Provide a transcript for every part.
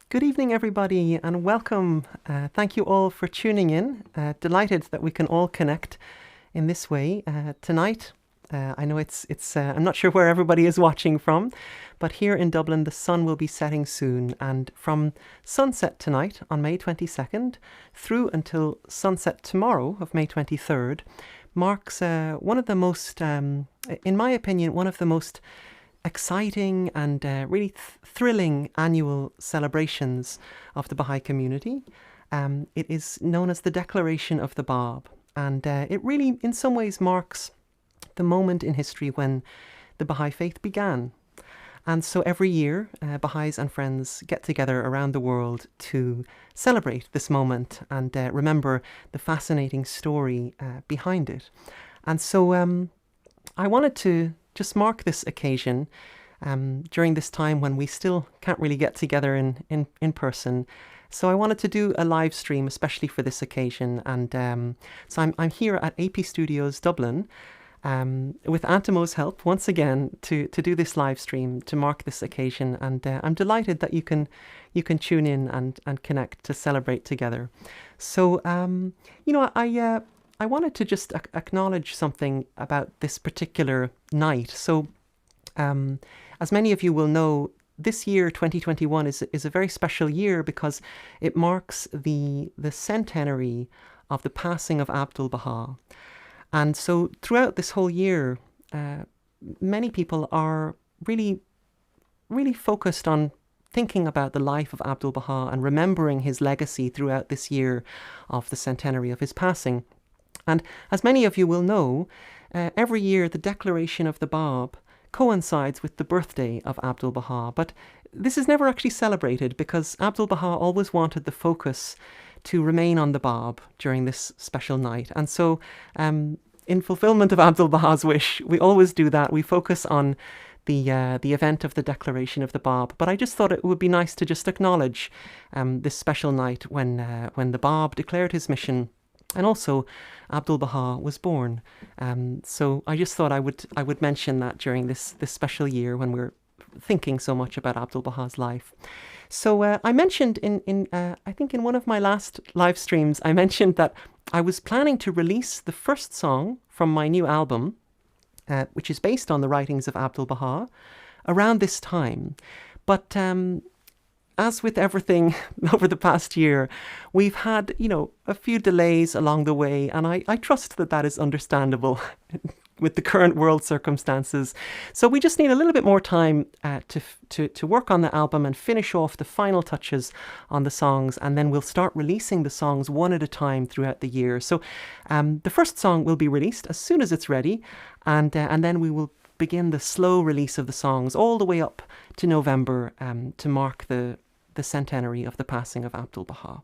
Good evening, everybody, and welcome. Thank you all for tuning in. Delighted that we can all connect in this way tonight. I know I'm not sure where everybody is watching from, but here in Dublin, the sun will be setting soon. And from sunset tonight on May 22nd through until sunset tomorrow of May 23rd marks one of the most, in my opinion, one of the most exciting and really thrilling annual celebrations of the Baha'i community. It is known as the Declaration of the Bab, and it really, in some ways, marks the moment in history when the Baha'i faith began. And so every year, Baha'is and friends get together around the world to celebrate this moment and remember the fascinating story behind it. And so I wanted to just mark this occasion during this time when we still can't really get together in person. So I wanted to do a live stream, especially for this occasion. And so I'm here at AP Studios Dublin with Antimo's help once again to do this live stream to mark this occasion. And I'm delighted that you can tune in and connect to celebrate together. So I wanted to just acknowledge something about this particular night. So, as many of you will know, this year, 2021, is a very special year because it marks the centenary of the passing of Abdul-Baha. And so throughout this whole year, many people are really, really focused on thinking about the life of Abdul-Baha and remembering his legacy throughout this year of the centenary of his passing. And as many of you will know, every year the Declaration of the Bab coincides with the birthday of Abdul-Baha. But this is never actually celebrated because Abdul-Baha always wanted the focus to remain on the Bab during this special night. And so in fulfillment of Abdul-Baha's wish, we always do that. We focus on the event of the Declaration of the Bab. But I just thought it would be nice to just acknowledge this special night when the Bab declared his mission. And also, Abdul-Baha was born. So I just thought I would mention that during this special year when we're thinking so much about Abdul-Baha's life. So I mentioned I think in one of my last live streams, I mentioned that I was planning to release the first song from my new album, which is based on the writings of Abdul-Baha, around this time. But as with everything over the past year, we've had, a few delays along the way, and I trust that is understandable with the current world circumstances. So we just need a little bit more time to work on the album and finish off the final touches on the songs, and then we'll start releasing the songs one at a time throughout the year. So the first song will be released as soon as it's ready, and then we will begin the slow release of the songs all the way up to November to mark the centenary of the passing of Abdul-Baha.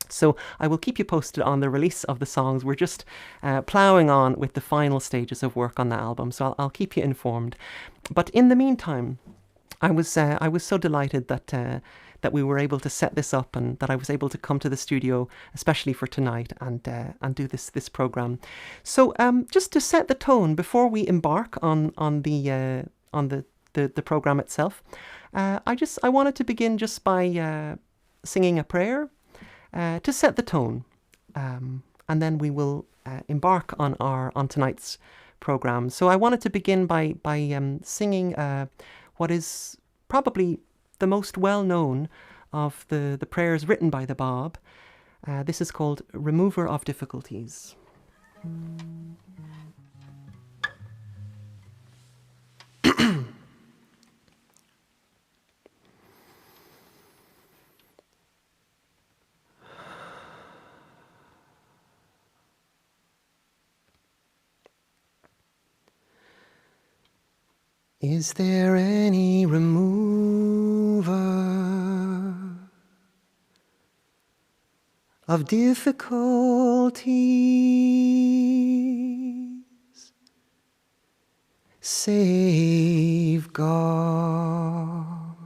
So I will keep you posted on the release of the songs. We're just ploughing on with the final stages of work on the album, so I'll keep you informed. But in the meantime, I was so delighted that we were able to set this up and that I was able to come to the studio, especially for tonight, and do this program. So just to set the tone before we embark on the program itself, I wanted to begin just by singing a prayer to set the tone, and then we will embark on tonight's program. So I wanted to begin by singing what is probably the most well-known of the prayers written by the Bab. This is called Remover of Difficulties. Is there any remover of difficulties, save God?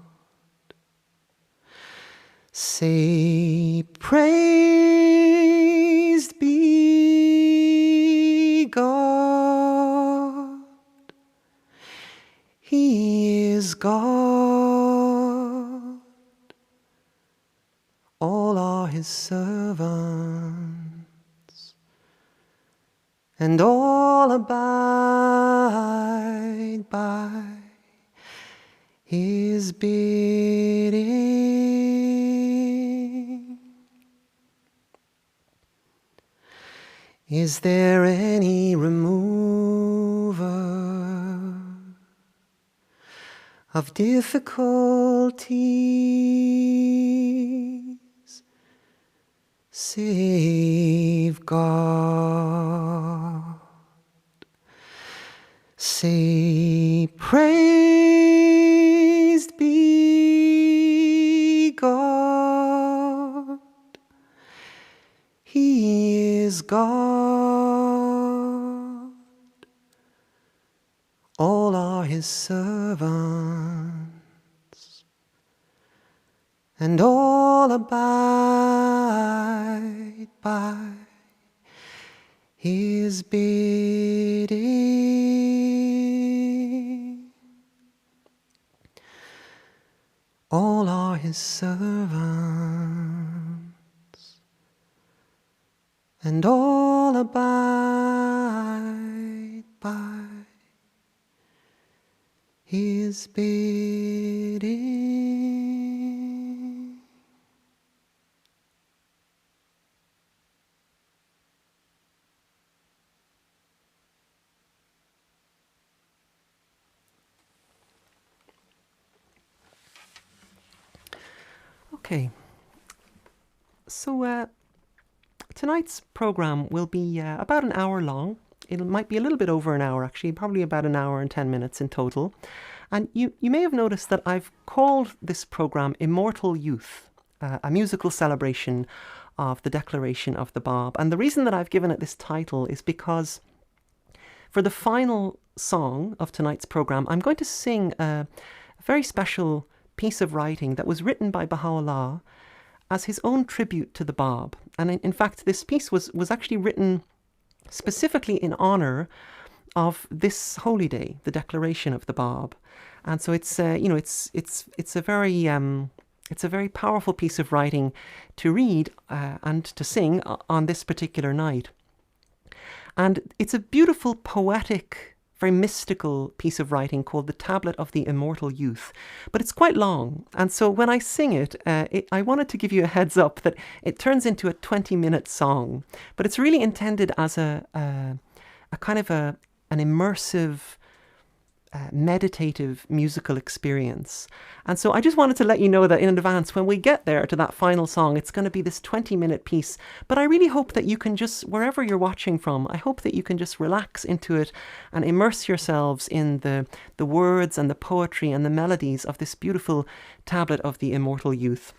Say, praised be God. He is God. his servants, and all abide by his bidding. Is there any remover of difficulties, save God? Say, praised be God. He is God. All are his servants, and all abide by his bidding. All are his servants, and all abide by his bidding. Okay, so tonight's program will be about an hour long. It might be a little bit over an hour, actually, probably about an hour and 10 minutes in total. And you may have noticed that I've called this program Immortal Youth, a musical celebration of the declaration of the Bab. And the reason that I've given it this title is because for the final song of tonight's program, I'm going to sing a very special piece of writing that was written by Baha'u'llah as his own tribute to the Bab. And in fact, this piece was actually written specifically in honor of this holy day, the declaration of the Bab. And so it's it's a very powerful piece of writing to read and to sing on this particular night. And it's a beautiful, poetic, very mystical piece of writing called the Tablet of the Immortal Youth. But it's quite long. And so when I sing it, I wanted to give you a heads up that it turns into a 20-minute song. But it's really intended as a kind of an immersive, meditative musical experience. And so I just wanted to let you know that in advance, when we get there to that final song, it's going to be this 20-minute piece. But I really hope that you can just, wherever you're watching from, I hope that you can just relax into it and immerse yourselves in the words and the poetry and the melodies of this beautiful tablet of the Immortal Youth.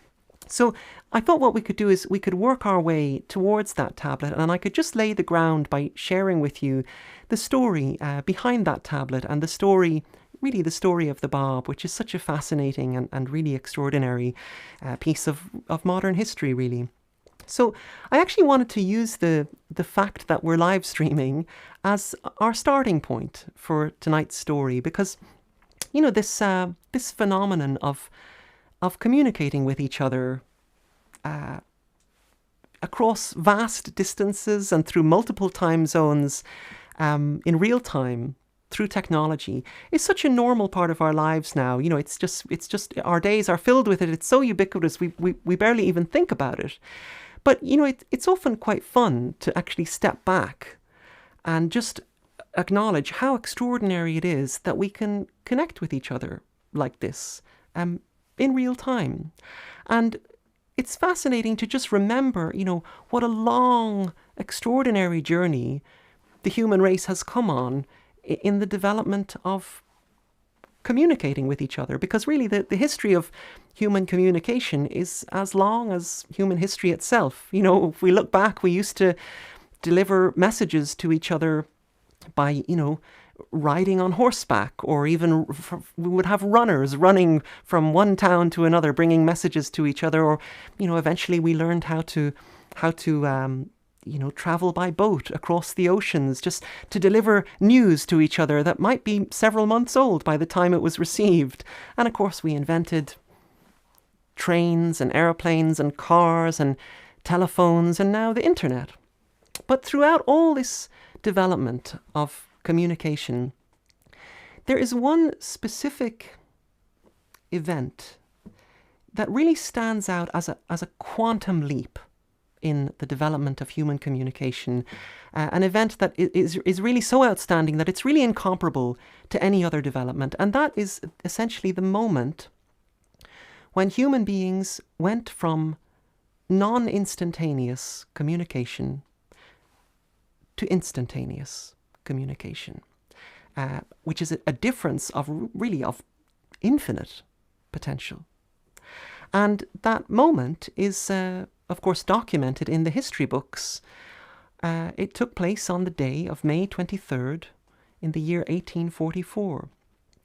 So I thought what we could do is we could work our way towards that tablet, and I could just lay the ground by sharing with you the story behind that tablet, and the story, really the story of the Bab, which is such a fascinating and really extraordinary piece of modern history, really. So I actually wanted to use the fact that we're live streaming as our starting point for tonight's story, because, you know, this phenomenon of communicating with each other across vast distances and through multiple time zones in real time through technology is such a normal part of our lives now. You know, it's just our days are filled with it. It's so ubiquitous we barely even think about it. But, you know, it's often quite fun to actually step back and just acknowledge how extraordinary it is that we can connect with each other like this in real time. And it's fascinating to just remember, you know, what a long, extraordinary journey the human race has come on in the development of communicating with each other. Because really the history of human communication is as long as human history itself. You know, if we look back, we used to deliver messages to each other by, you know, riding on horseback, or even we would have runners running from one town to another, bringing messages to each other. Or, you know, eventually we learned how to you know, travel by boat across the oceans just to deliver news to each other that might be several months old by the time it was received. And of course we invented trains and airplanes and cars and telephones, and now the internet. But throughout all this development of communication, there is one specific event that really stands out as a quantum leap in the development of human communication, an event that is really so outstanding that it's really incomparable to any other development. And that is essentially the moment when human beings went from non-instantaneous communication to instantaneous communication, which is a difference of infinite potential. And that moment is, of course, documented in the history books. It took place on the day of May 23rd in the year 1844.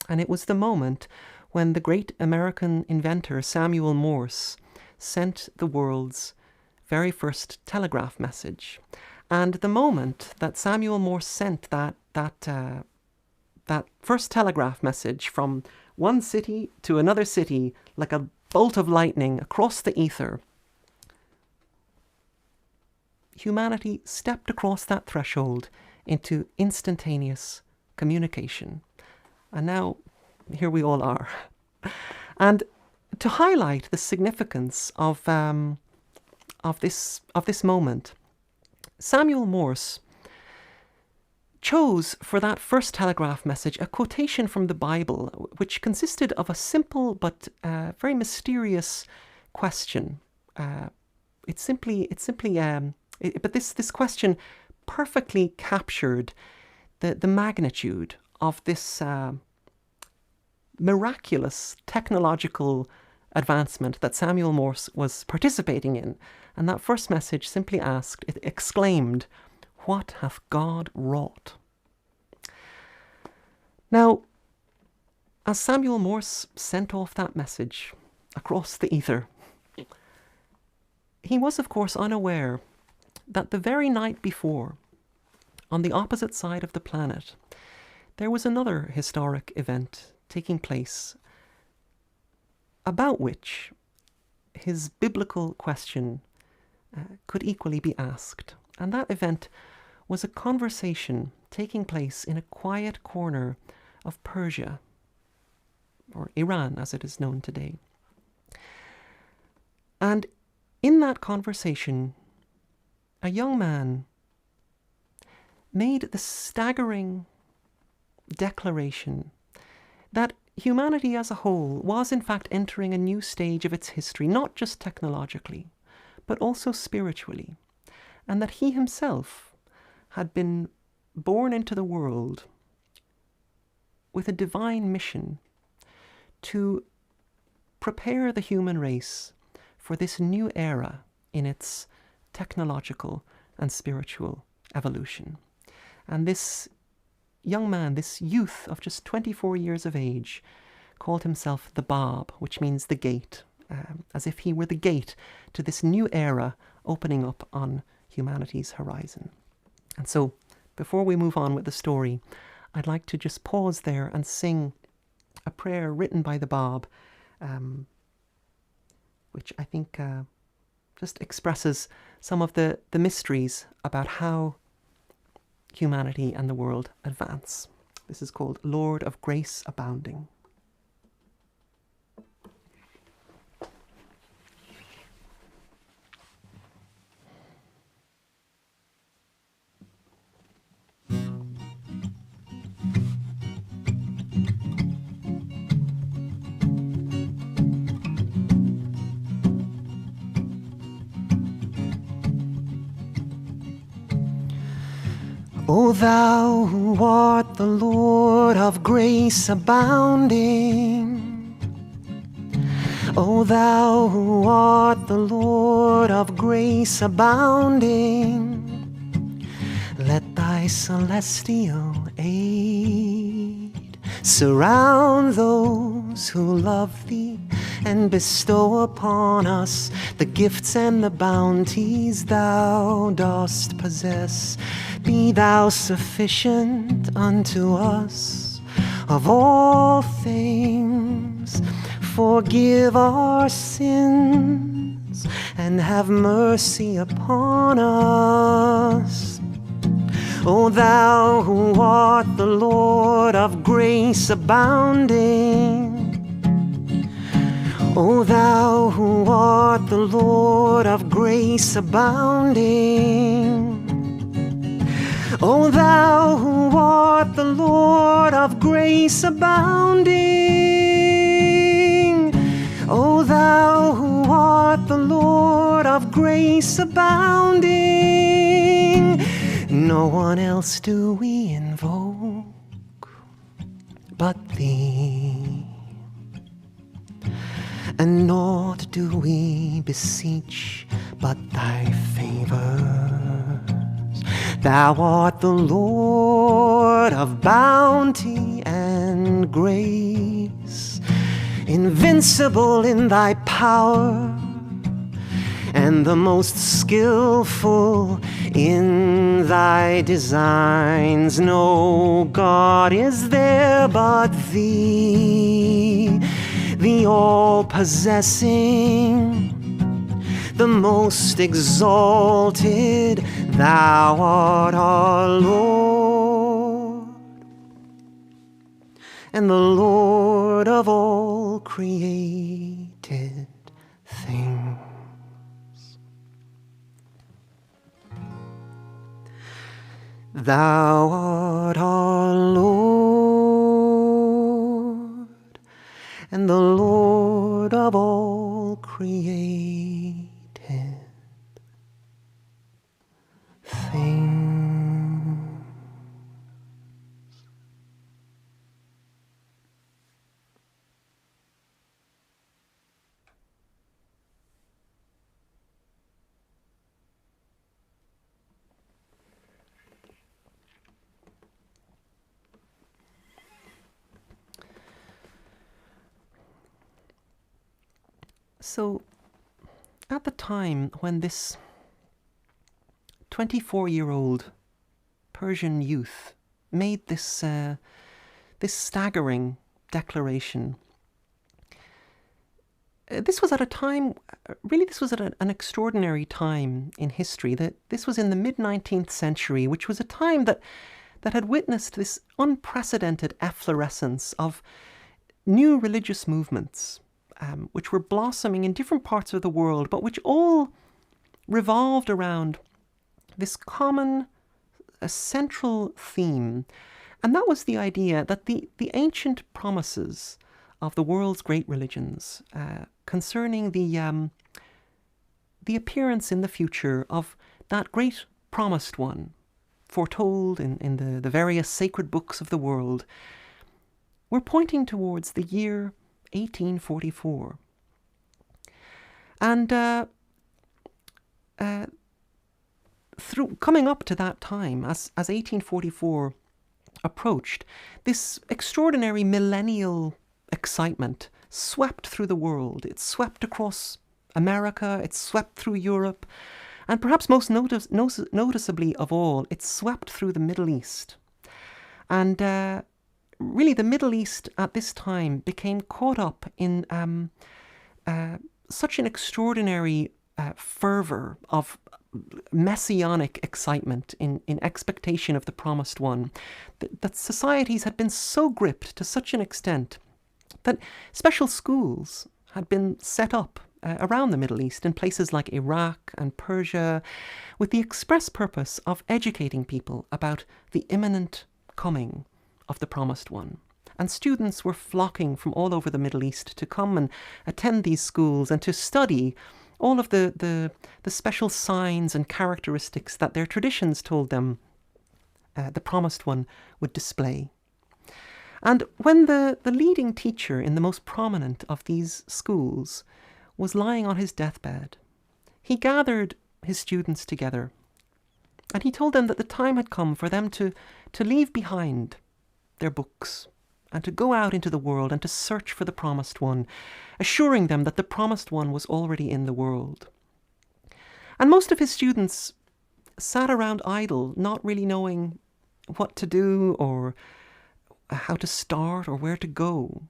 And it was the moment when the great American inventor Samuel Morse sent the world's very first telegraph message. And the moment that Samuel Morse sent that first telegraph message from one city to another city, like a bolt of lightning across the ether, humanity stepped across that threshold into instantaneous communication. And now here we all are. And to highlight the significance of this moment, Samuel Morse chose for that first telegraph message a quotation from the Bible, which consisted of a simple but very mysterious question. But this question perfectly captured the magnitude of this miraculous technological advancement that Samuel Morse was participating in. And that first message simply exclaimed, "What hath God wrought?" Now, as Samuel Morse sent off that message across the ether, he was, of course, unaware that the very night before, on the opposite side of the planet, there was another historic event taking place about which his biblical question could equally be asked. And that event was a conversation taking place in a quiet corner of Persia, or Iran as it is known today. And in that conversation, a young man made the staggering declaration that humanity as a whole was in fact entering a new stage of its history, not just technologically, but also spiritually, and that he himself had been born into the world with a divine mission to prepare the human race for this new era in its technological and spiritual evolution. And this young man, this youth of just 24 years of age, called himself the Bab, which means the gate, as if he were the gate to this new era opening up on humanity's horizon. And so, before we move on with the story, I'd like to just pause there and sing a prayer written by the Bab, which I think just expresses some of the mysteries about how humanity and the world advance. This is called Lord of Grace Abounding. O thou who art the Lord of grace abounding, O thou who art the Lord of grace abounding, let thy celestial aid surround those who love thee and bestow upon us the gifts and the bounties thou dost possess. Be thou sufficient unto us of all things, forgive our sins and have mercy upon us. O thou who art the Lord of grace abounding, O thou who art the Lord of grace abounding, O thou who art the Lord of grace abounding, O thou who art the Lord of grace abounding, no one else do we invoke but thee, and naught do we beseech but thy favours. Thou art the Lord of bounty and grace, invincible in thy power, and the most skillful in thy designs. No God is there but thee, the all-possessing, the most exalted. Thou art our Lord, and the Lord of all created things. Thou art our Lord, and the Lord of all created things. So, at the time when this 24-year-old Persian youth made this staggering declaration, this was at a time, this was at an extraordinary time in history. That this was in the mid-19th century, which was a time that had witnessed this unprecedented efflorescence of new religious movements, which were blossoming in different parts of the world, but which all revolved around this common, central theme. And that was the idea that the ancient promises of the world's great religions concerning the appearance in the future of that great promised one, foretold in the various sacred books of the world, were pointing towards the year 1844. And through coming up to that time, as 1844 approached, this extraordinary millennial excitement swept through the world. It swept across America, it swept through Europe, and perhaps most noticeably of all, it swept through the Middle East. And really the Middle East at this time became caught up in such an extraordinary fervour of messianic excitement in expectation of the promised one, that societies had been so gripped to such an extent that special schools had been set up around the Middle East in places like Iraq and Persia, with the express purpose of educating people about the imminent coming of the promised one. And students were flocking from all over the Middle East to come and attend these schools and to study all of the special signs and characteristics that their traditions told them the promised one would display. And when the leading teacher in the most prominent of these schools was lying on his deathbed, he gathered his students together and he told them that the time had come for them to leave behind their books and to go out into the world and to search for the promised one, assuring them that the promised one was already in the world. And most of his students sat around idle, not really knowing what to do or how to start or where to go.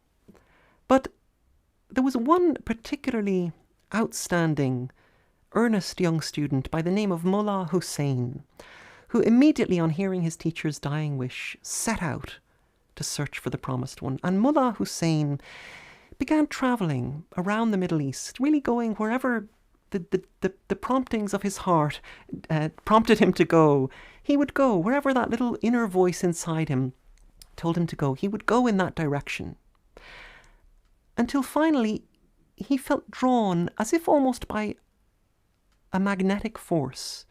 But there was one particularly outstanding, earnest young student by the name of Mullah Hussein, who immediately on hearing his teacher's dying wish set out to search for the promised one. And Mullah Hussein began travelling around the Middle East, really going wherever the promptings of his heart prompted him to go. He would go wherever that little inner voice inside him told him to go. He would go in that direction. Until finally he felt drawn, as if almost by a magnetic force,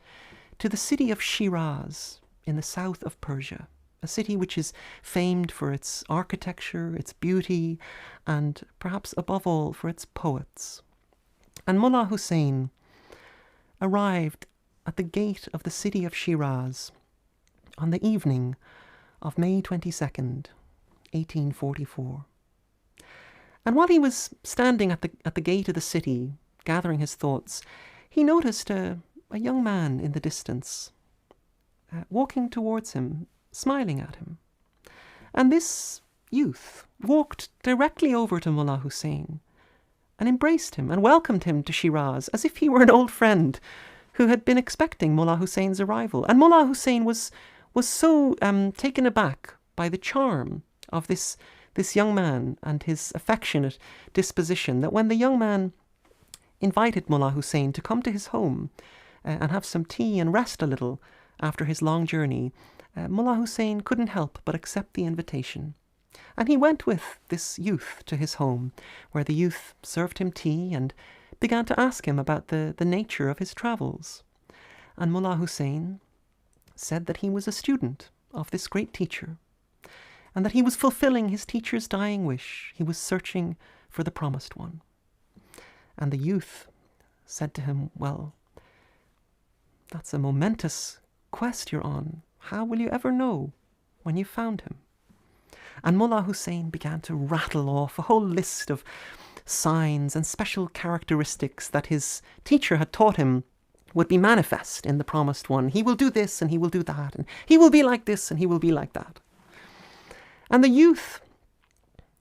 to the city of Shiraz in the south of Persia, a city which is famed for its architecture, its beauty, and perhaps above all for its poets. And Mullah Hussein arrived at the gate of the city of Shiraz on the evening of May 22nd, 1844. And while he was standing at the gate of the city, gathering his thoughts, he noticed a young man in the distance, walking towards him, smiling at him. And this youth walked directly over to Mullah Hussein and embraced him and welcomed him to Shiraz as if he were an old friend who had been expecting Mullah Hussein's arrival. And Mullah Hussein was so taken aback by the charm of this young man and his affectionate disposition that when the young man invited Mullah Hussein to come to his home and have some tea and rest a little after his long journey, Mullah Hussein couldn't help but accept the invitation. And he went with this youth to his home, where the youth served him tea and began to ask him about the nature of his travels. And Mullah Hussein said that he was a student of this great teacher, and that he was fulfilling his teacher's dying wish. He was searching for the promised one. And the youth said to him, "Well, that's a momentous quest you're on. How will you ever know when you found him?" And Mullah Hussein began to rattle off a whole list of signs and special characteristics that his teacher had taught him would be manifest in the promised one. He will do this and he will do that, and he will be like this and he will be like that. And the youth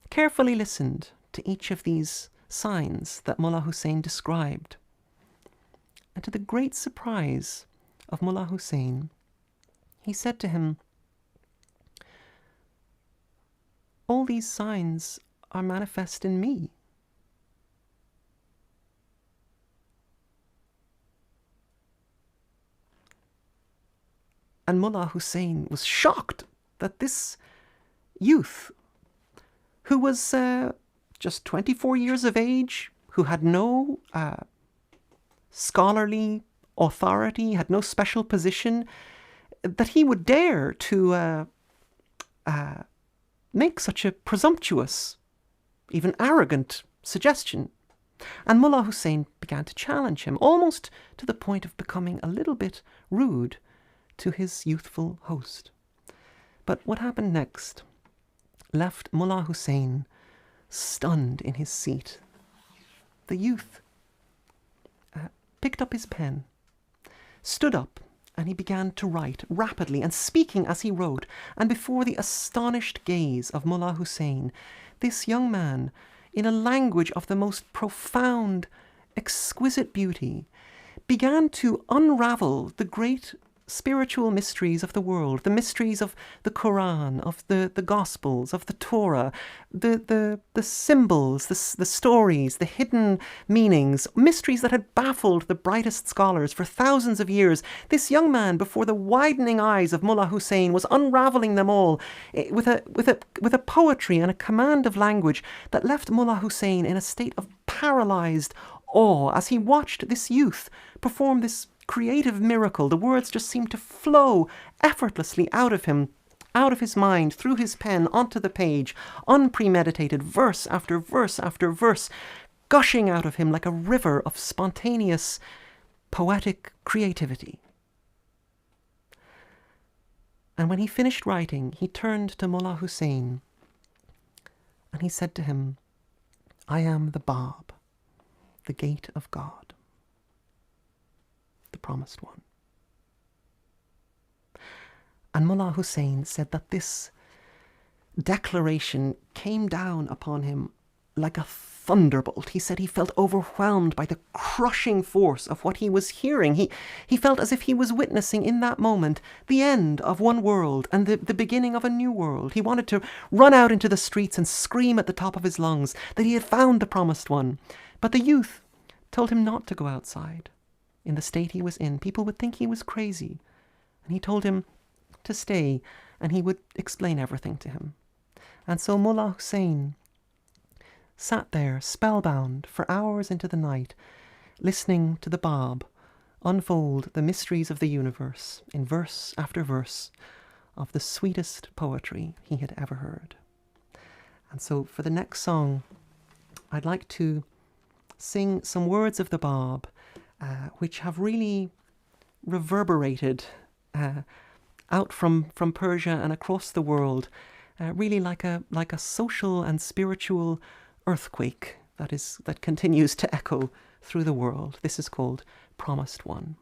carefully listened to each of these signs that Mullah Hussein described. And to the great surprise of Mullah Hussein, he said to him, "All these signs are manifest in me." And Mullah Hussein was shocked that this youth, who was just 24 years of age, who had no scholarly authority, had no special position, that he would dare to make such a presumptuous, even arrogant suggestion. And Mullah Hussein began to challenge him, almost to the point of becoming a little bit rude to his youthful host. But what happened next left Mullah Hussein stunned in his seat. The youth picked up his pen, stood up, and he began to write rapidly and speaking as he wrote. And before the astonished gaze of Mullah Hussein, this young man, in a language of the most profound, exquisite beauty, began to unravel the great spiritual mysteries of the world, the mysteries of the Quran, of the Gospels, of the Torah, the symbols, the stories, the hidden meanings, mysteries that had baffled the brightest scholars for thousands of years. This young man, before the widening eyes of Mullah Hussein, was unraveling them all with a poetry and a command of language that left Mullah Hussein in a state of paralyzed awe as he watched this youth perform this creative miracle. The words just seemed to flow effortlessly out of him, out of his mind, through his pen, onto the page, unpremeditated, verse after verse after verse, gushing out of him like a river of spontaneous, poetic creativity. And when he finished writing, he turned to Mullah Hussein and he said to him, "I am the Bab, the gate of God, the promised one." And Mullah Hussein said that this declaration came down upon him like a thunderbolt. He said he felt overwhelmed by the crushing force of what he was hearing. He felt as if he was witnessing in that moment the end of one world and the beginning of a new world. He wanted to run out into the streets and scream at the top of his lungs that he had found the promised one. But the youth told him not to go outside. In the state he was in, people would think he was crazy. And he told him to stay, and he would explain everything to him. And so Mullah Hussein sat there, spellbound, for hours into the night, listening to the Bab unfold the mysteries of the universe in verse after verse of the sweetest poetry he had ever heard. And so for the next song, I'd like to sing some words of the Bab, which have really reverberated out from Persia and across the world, really like a social and spiritual earthquake that continues to echo through the world. This is called Promised One.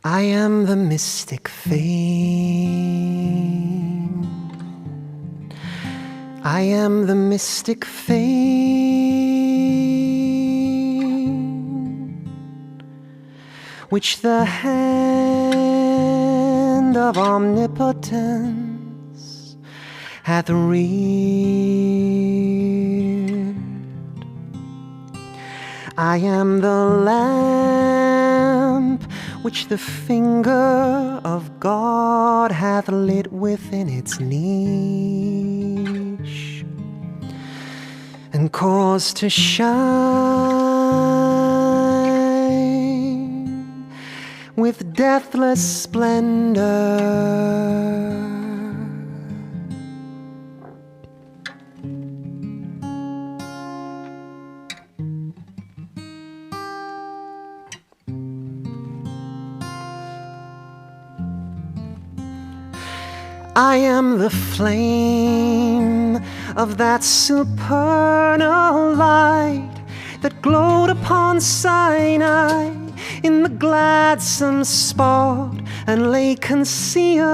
I am the mystic fame. I am the mystic fame, which the hand of omnipotence hath reared. I am the lamp which the finger of God hath lit within its niche, and caused to shine with deathless splendor. I am the flame of that supernal light that glowed upon Sinai in the gladsome spot and lay concealed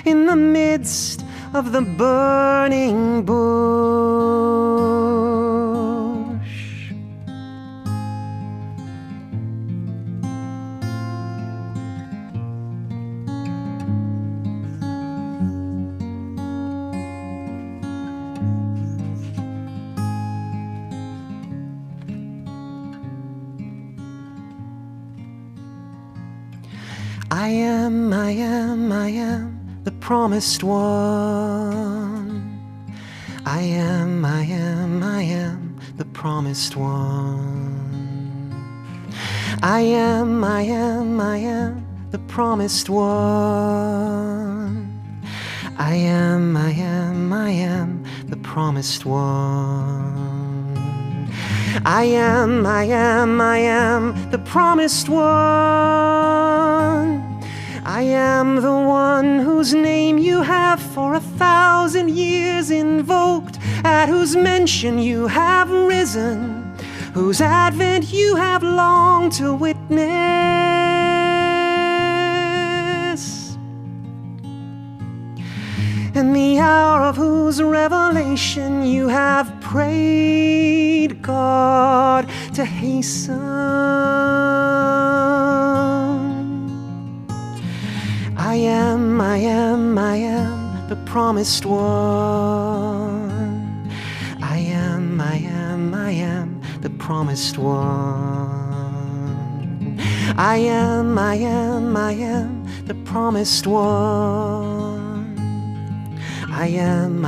in the midst of the burning bush. I am the promised one. I am the promised one. I am the promised one. I am the promised one. I am the promised one. I am the one whose name you have for 1,000 years invoked, at whose mention you have risen, whose advent you have longed to witness, and the hour of whose revelation you have prayed God to hasten. I am the promised one. I am the promised one. I am the promised one. I am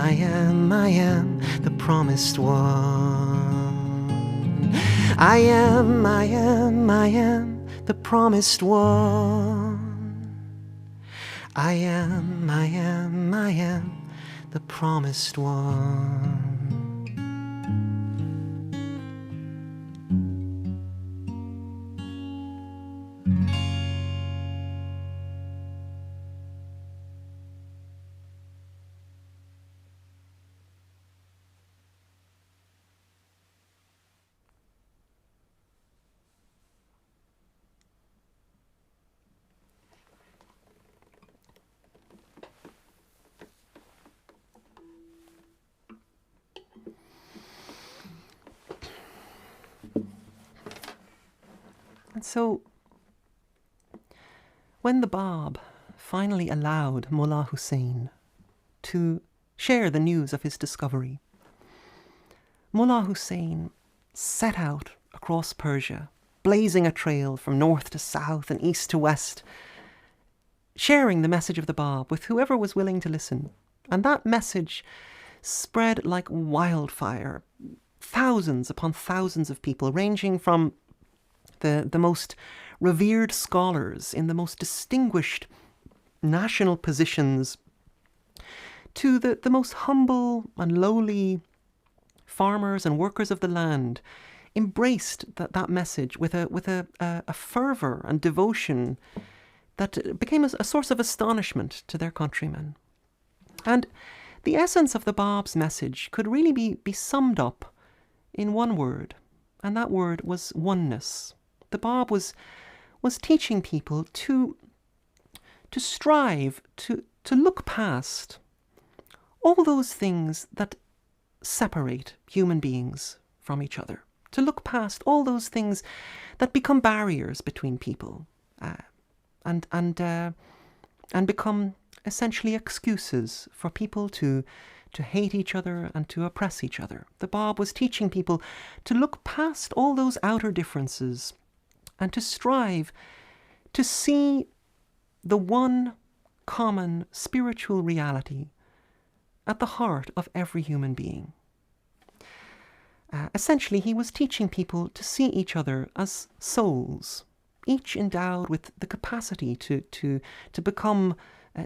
the promised one. I am the promised one. I am the promised one. And so, when the Bab finally allowed Mullah Hussein to share the news of his discovery, Mullah Hussein set out across Persia, blazing a trail from north to south and east to west, sharing the message of the Bab with whoever was willing to listen. And that message spread like wildfire. Thousands upon thousands of people, ranging from the most revered scholars in the most distinguished national positions to the most humble and lowly farmers and workers of the land, embraced that message with a fervour and devotion that became a source of astonishment to their countrymen. And the essence of the Bab's message could really be summed up in one word, and that word was oneness. The Bab was teaching people to strive to look past all those things that separate human beings from each other, to look past all those things that become barriers between people, and become essentially excuses for people to hate each other and to oppress each other. The Bab was teaching people to look past all those outer differences and to strive to see the one common spiritual reality at the heart of every human being. Essentially, he was teaching people to see each other as souls, each endowed with the capacity to become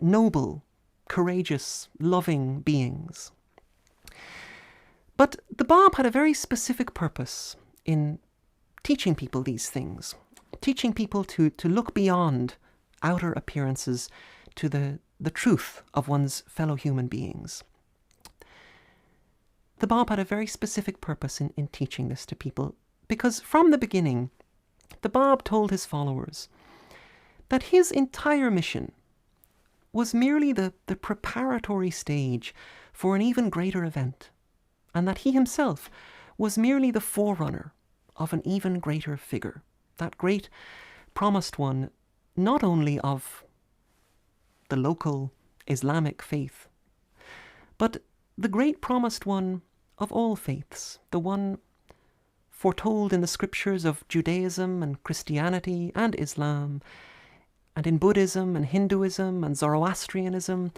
noble, courageous, loving beings. But the Bab had a very specific purpose in teaching people these things, teaching people to look beyond outer appearances to the truth of one's fellow human beings. The Bab had a very specific purpose in teaching this to people, because from the beginning, the Bab told his followers that his entire mission was merely the preparatory stage for an even greater event, and that he himself was merely the forerunner of an even greater figure, that great promised one, not only of the local Islamic faith, but the great promised one of all faiths, the one foretold in the scriptures of Judaism and Christianity and Islam, and in Buddhism and Hinduism and Zoroastrianism,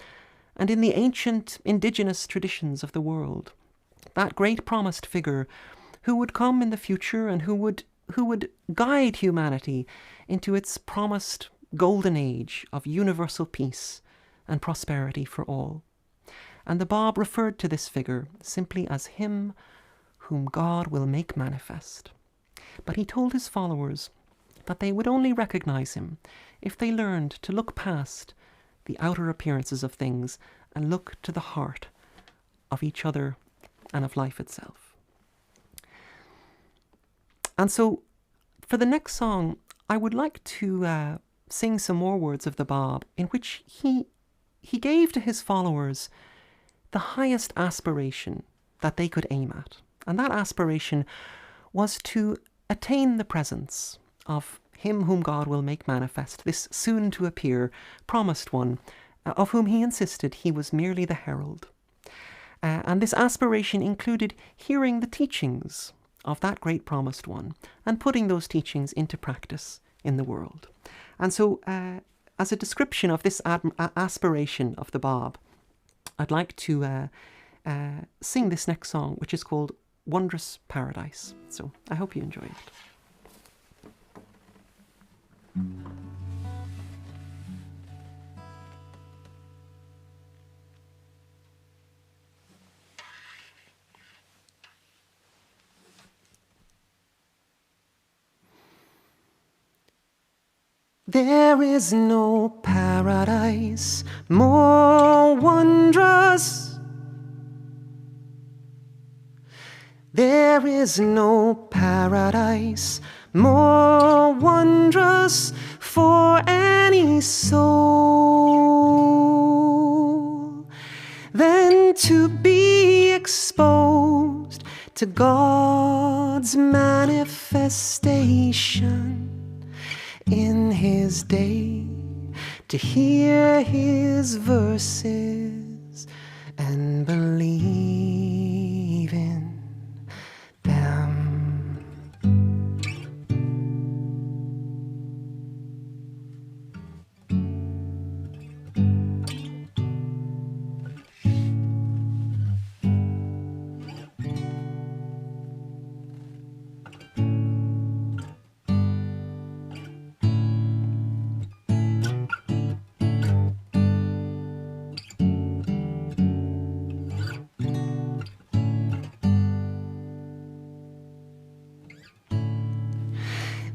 and in the ancient indigenous traditions of the world. That great promised figure who would come in the future and who would guide humanity into its promised golden age of universal peace and prosperity for all. And the Bab referred to this figure simply as him whom God will make manifest. But he told his followers that they would only recognize him if they learned to look past the outer appearances of things and look to the heart of each other and of life itself. And so, for the next song, I would like to sing some more words of the Bab in which he gave to his followers the highest aspiration that they could aim at. And that aspiration was to attain the presence of him whom God will make manifest, this soon-to-appear promised one, of whom he insisted he was merely the herald. And this aspiration included hearing the teachings of that great promised one and putting those teachings into practice in the world. And so, as a description of this aspiration of the Bab, I'd like to sing this next song, which is called wondrous paradise. So I hope you enjoy it. There is no paradise more wondrous. There is no paradise more wondrous for any soul than to be exposed to God's manifestation in His day, to hear His verses and believe in them.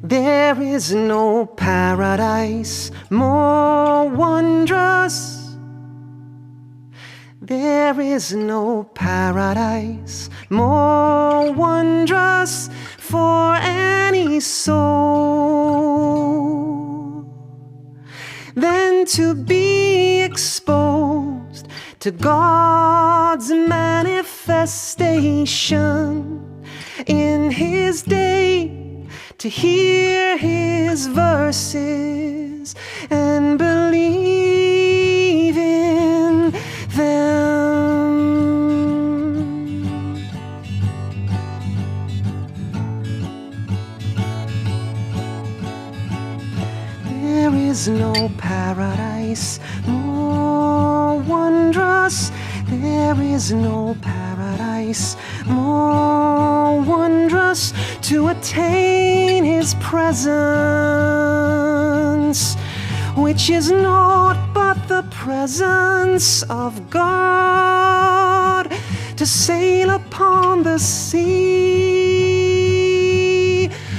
There is no paradise more wondrous. There is no paradise more wondrous for any soul than to be exposed to God's manifestation in His day, to hear His verses and believe in them. There is no paradise more wondrous. There is no paradise more wondrous to attain His presence, which is naught but the presence of God, to sail upon the sea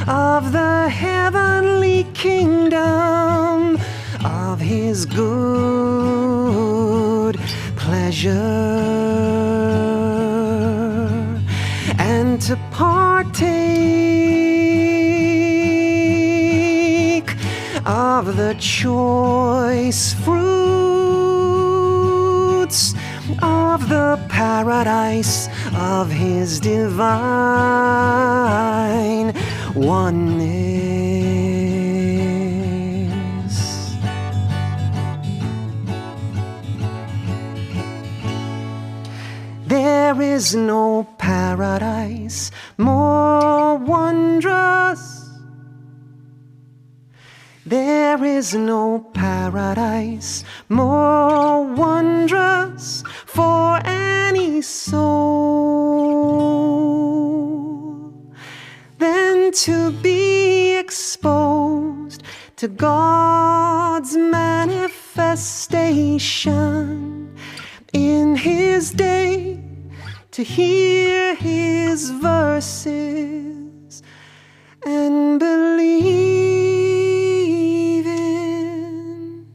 of the heavenly kingdom of His good pleasure, and to partake of the choice fruits of the paradise of His divine oneness. There is no paradise more wondrous. There is no paradise more wondrous for any soul than to be exposed to God's manifestation in His day, to hear His verses and believe in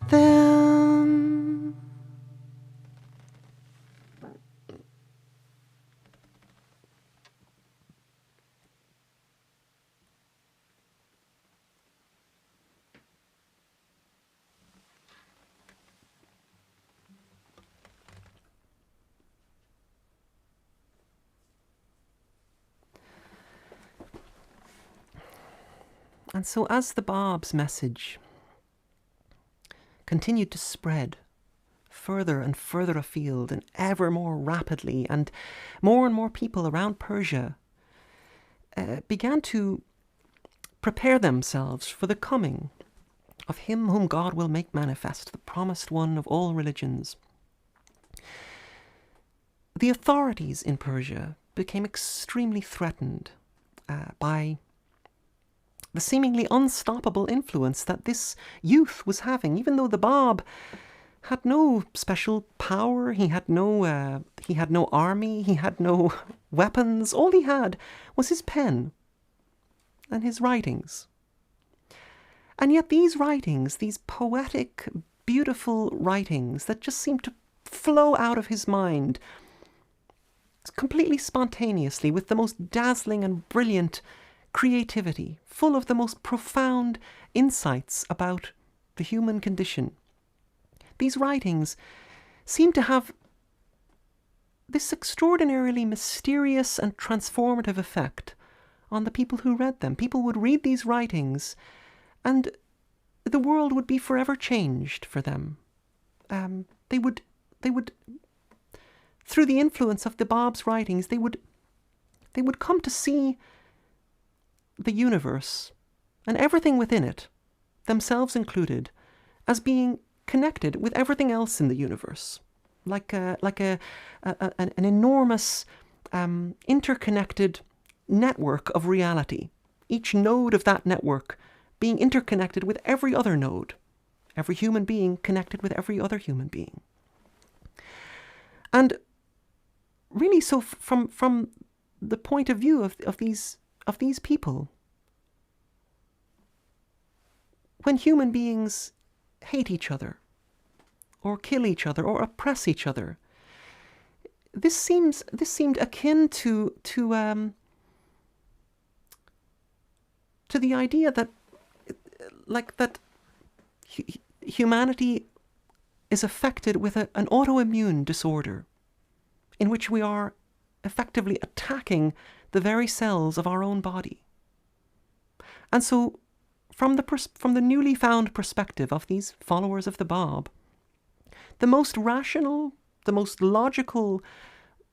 them. And so as the Bab's message continued to spread further and further afield and ever more rapidly, and more people around Persia began to prepare themselves for the coming of Him whom God will make manifest, the promised one of all religions, the authorities in Persia became extremely threatened by the seemingly unstoppable influence that this youth was having. Even though the Bab had no special power, he had no army, he had no weapons. All he had was his pen and his writings. And yet these writings, these poetic, beautiful writings that just seemed to flow out of his mind completely spontaneously, with the most dazzling and brilliant creativity, full of the most profound insights about the human condition. These writings seem to have this extraordinarily mysterious and transformative effect on the people who read them. People would read these writings and the world would be forever changed for them. They would, through the influence of the Bab's writings, they would come to see the universe and everything within it, themselves included, as being connected with everything else in the universe, like an enormous interconnected network of reality. Each node of that network being interconnected with every other node, every human being connected with every other human being. And really, so from the point of view of these people, when human beings hate each other, or kill each other, or oppress each other, this seemed akin to the idea that humanity is affected with an autoimmune disorder, in which we are effectively attacking the very cells of our own body. And so, from the newly found perspective of these followers of the Bab, the most rational, the most logical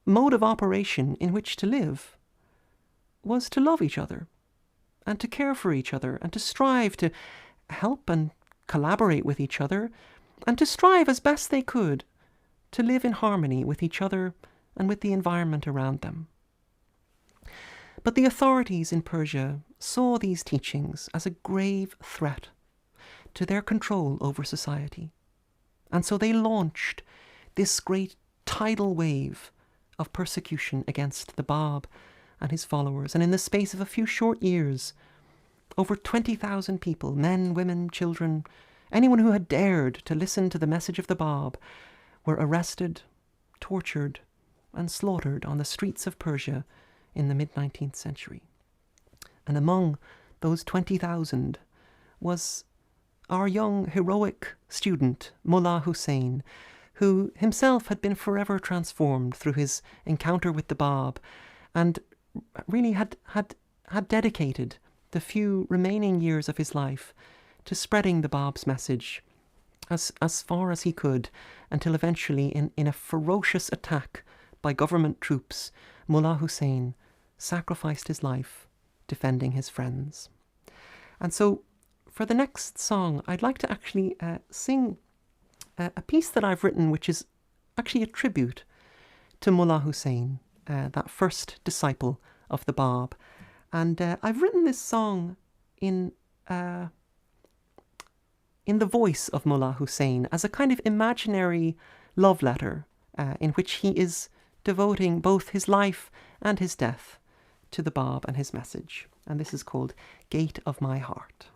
mode of operation in which to live was to love each other, and to care for each other, and to strive to help and collaborate with each other, and to strive as best they could to live in harmony with each other and with the environment around them. But the authorities in Persia saw these teachings as a grave threat to their control over society. And so they launched this great tidal wave of persecution against the Bab and his followers. And in the space of a few short years, over 20,000 people, men, women, children, anyone who had dared to listen to the message of the Bab, were arrested, tortured, and slaughtered on the streets of Persia in the mid-19th century. And among those 20,000 was our young, heroic student, Mullah Hussein, who himself had been forever transformed through his encounter with the Bab, and really had dedicated the few remaining years of his life to spreading the Bab's message as far as he could, until eventually, in a ferocious attack by government troops, Mullah Hussein sacrificed his life defending his friends. And so, for the next song, I'd like to actually sing a piece that I've written, which is actually a tribute to Mullah Hussein, that first disciple of the Bab. And I've written this song in the voice of Mullah Hussein as a kind of imaginary love letter in which he is devoting both his life and his death to the Bab and his message. And this is called Gate of My Heart.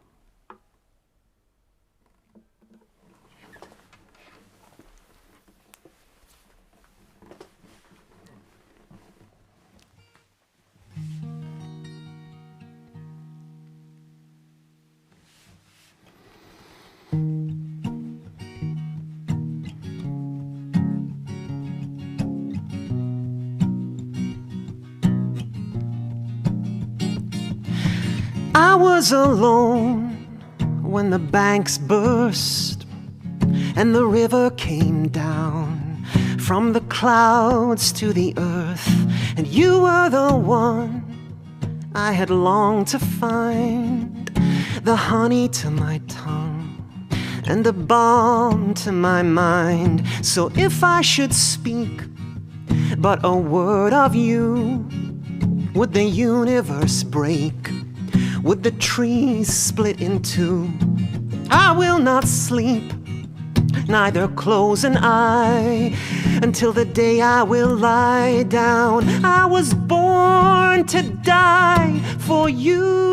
I was alone when the banks burst and the river came down from the clouds to the earth, and you were the one I had longed to find, the honey to my tongue and the balm to my mind. So if I should speak but a word of you. Would the universe break? Would the trees split in two? I will not sleep, neither close an eye, until the day I will lie down. I was born to die for you,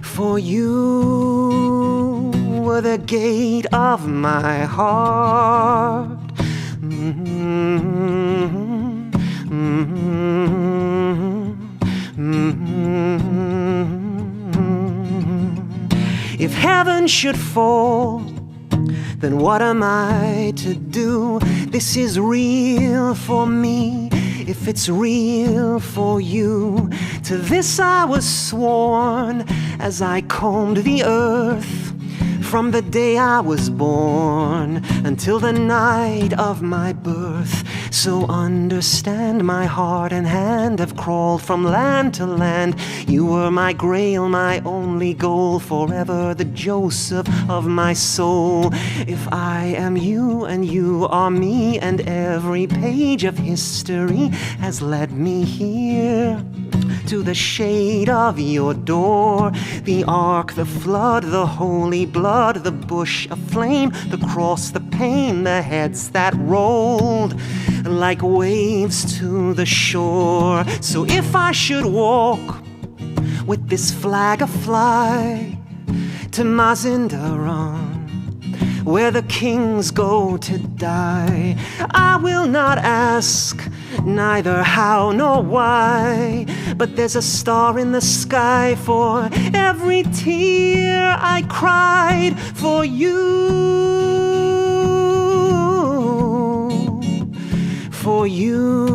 for you were the gate of my heart. If heaven should fall, then what am I to do? This is real for me, if it's real for you. To this I was sworn as I combed the earth, from the day I was born until the night of my birth. So understand, my heart and hand have crawled from land to land. You were my grail, my only goal, forever the Joseph of my soul. If I am you and you are me, and every page of history has led me here, to the shade of your door, the ark, the flood, the holy blood, the bush aflame, the cross, the pain, the heads that rolled like waves to the shore. So if I should walk with this flag afly to Mazindaran, where the kings go to die, I will not ask neither how nor why, but there's a star in the sky for every tear I cried for you. For you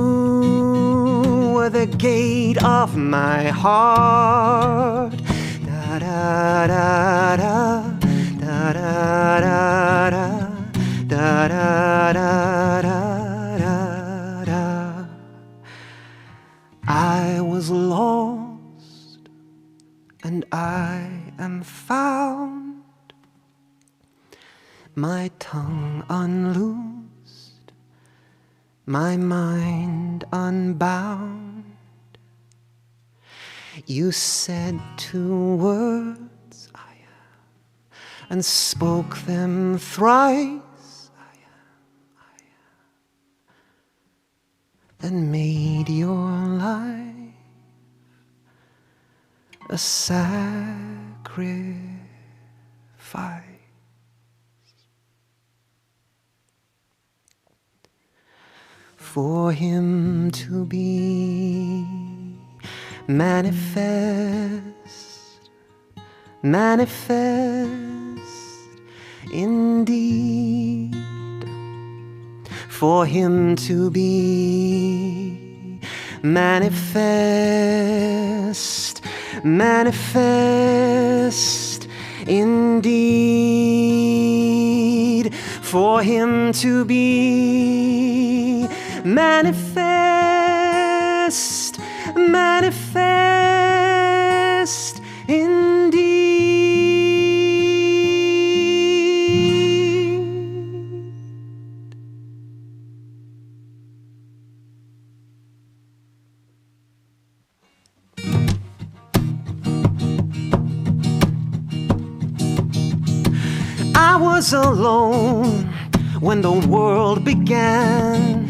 were the gate of my heart. Da da da da, da da da da, da da da da. I was lost and I am found, my tongue unloosed, my mind unbound. You said 2 words, I am, and spoke them thrice, I am, and made your life a sacrifice. For him to be manifest, manifest indeed. For him to be manifest, manifest indeed. For him to be manifest, manifest indeed. I was alone when the world began.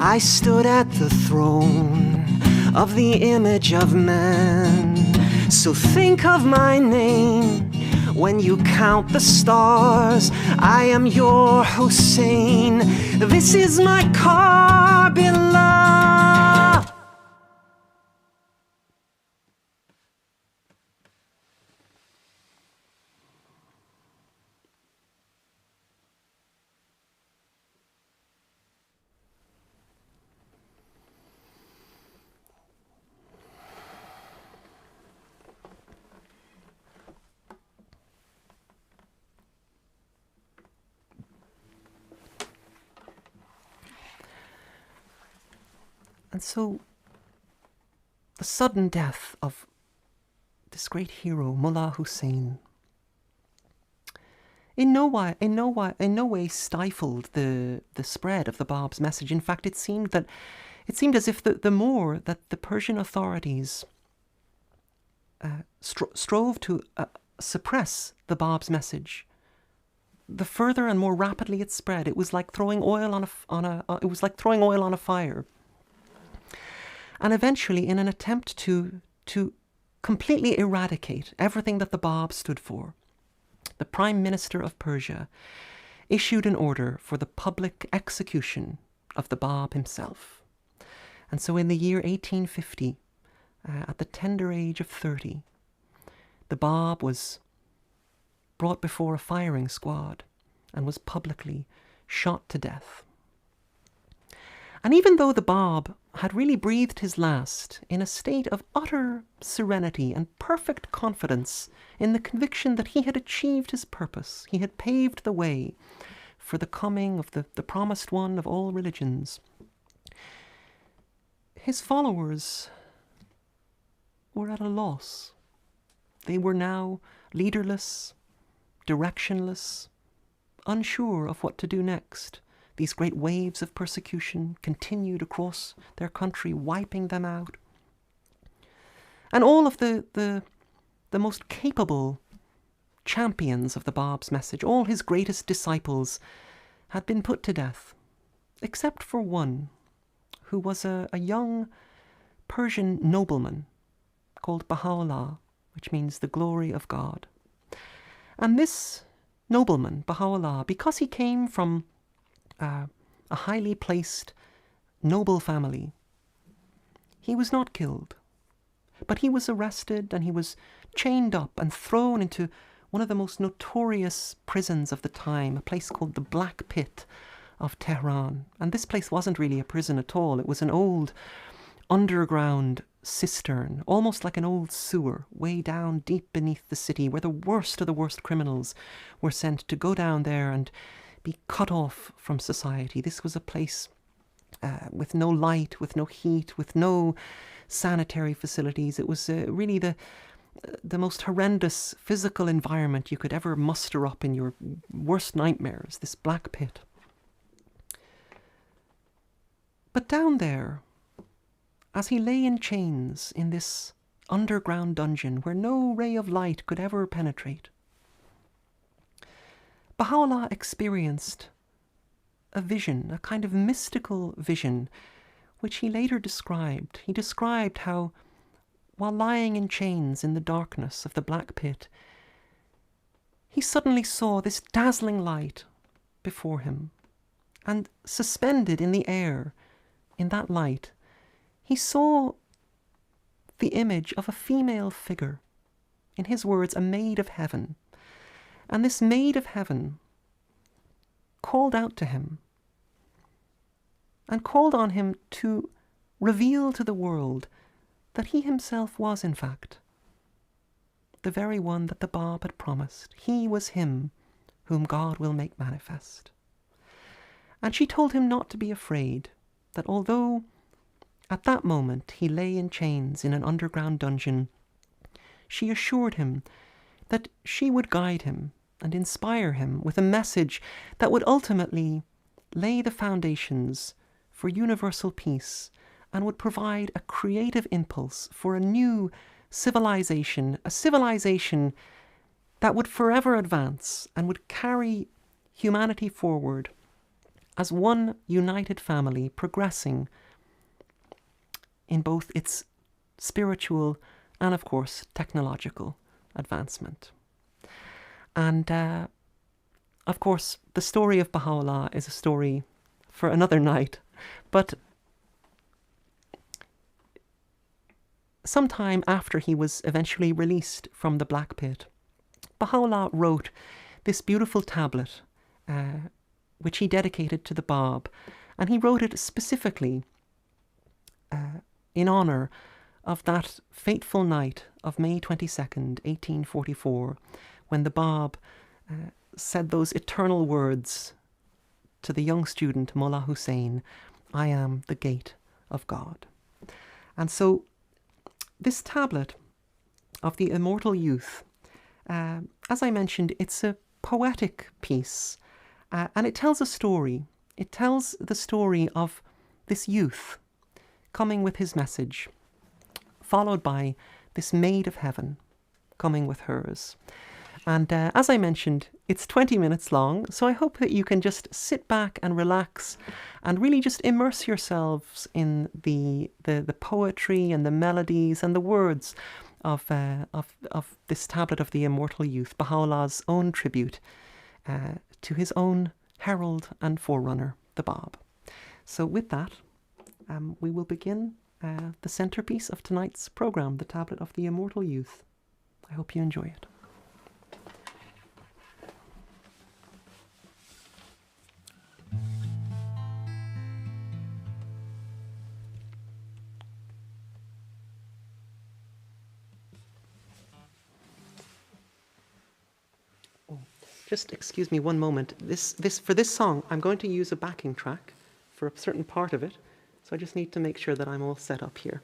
I stood at the throne of the image of man. So think of my name when you count the stars. I am your Hussein. This is my Karbala. And so, the sudden death of this great hero, Mullah Hussein, in no way stifled the spread of the Bab's message. In fact, it seemed as if the more that the Persian authorities strove to suppress the Bab's message, the further and more rapidly it spread. It was like throwing oil on a fire. And eventually, in an attempt to completely eradicate everything that the Bab stood for, the Prime Minister of Persia issued an order for the public execution of the Bab himself. And so in the year 1850, at the tender age of 30, the Bab was brought before a firing squad and was publicly shot to death. And even though the Bab had really breathed his last in a state of utter serenity and perfect confidence in the conviction that he had achieved his purpose, he had paved the way for the coming of the promised one of all religions, his followers were at a loss. They were now leaderless, directionless, unsure of what to do next. These great waves of persecution continued across their country, wiping them out. And all of the most capable champions of the Bab's message, all his greatest disciples, had been put to death, except for one, who was a young Persian nobleman called Baha'u'llah, which means the glory of God. And this nobleman, Baha'u'llah, because he came from a highly placed noble family, he was not killed, but he was arrested and he was chained up and thrown into one of the most notorious prisons of the time, a place called the Black Pit of Tehran. And this place wasn't really a prison at all. It was an old underground cistern, almost like an old sewer, way down deep beneath the city, where the worst of the worst criminals were sent to go down there and be cut off from society. This was a place with no light, with no heat, with no sanitary facilities. It was really the most horrendous physical environment you could ever muster up in your worst nightmares, this black pit. But down there, as he lay in chains in this underground dungeon where no ray of light could ever penetrate, Baha'u'llah experienced a vision, a kind of mystical vision, which he later described. He described how, while lying in chains in the darkness of the black pit, he suddenly saw this dazzling light before him, and suspended in the air, in that light, he saw the image of a female figure, in his words, a maid of heaven. And this maid of heaven called out to him and called on him to reveal to the world that he himself was, in fact, the very one that the Bab had promised. He was him whom God will make manifest. And she told him not to be afraid, that although at that moment he lay in chains in an underground dungeon, she assured him that she would guide him and inspire him with a message that would ultimately lay the foundations for universal peace and would provide a creative impulse for a new civilization, a civilization that would forever advance and would carry humanity forward as one united family, progressing in both its spiritual and, of course, technological advancement. And, of course, the story of Baha'u'llah is a story for another night. But sometime after he was eventually released from the Black Pit, Baha'u'llah wrote this beautiful tablet, which he dedicated to the Bab. And he wrote it specifically in honour of that fateful night of May 22nd, 1844, when the Bab said those eternal words to the young student Mullah Hussein, "I am the gate of God." And so this tablet of the immortal youth, as I mentioned, it's a poetic piece, and it tells a story. It tells the story of this youth coming with his message, followed by this maid of heaven coming with hers. And as I mentioned, it's 20 minutes long, so I hope that you can just sit back and relax and really just immerse yourselves in the poetry and the melodies and the words of this tablet of the Immortal Youth, Baha'u'llah's own tribute to his own herald and forerunner, the Bab. So with that, we will begin the centerpiece of tonight's program, the tablet of the Immortal Youth. I hope you enjoy it. Just excuse me one moment. For this song, I'm going to use a backing track for a certain part of it, so I just need to make sure that I'm all set up here.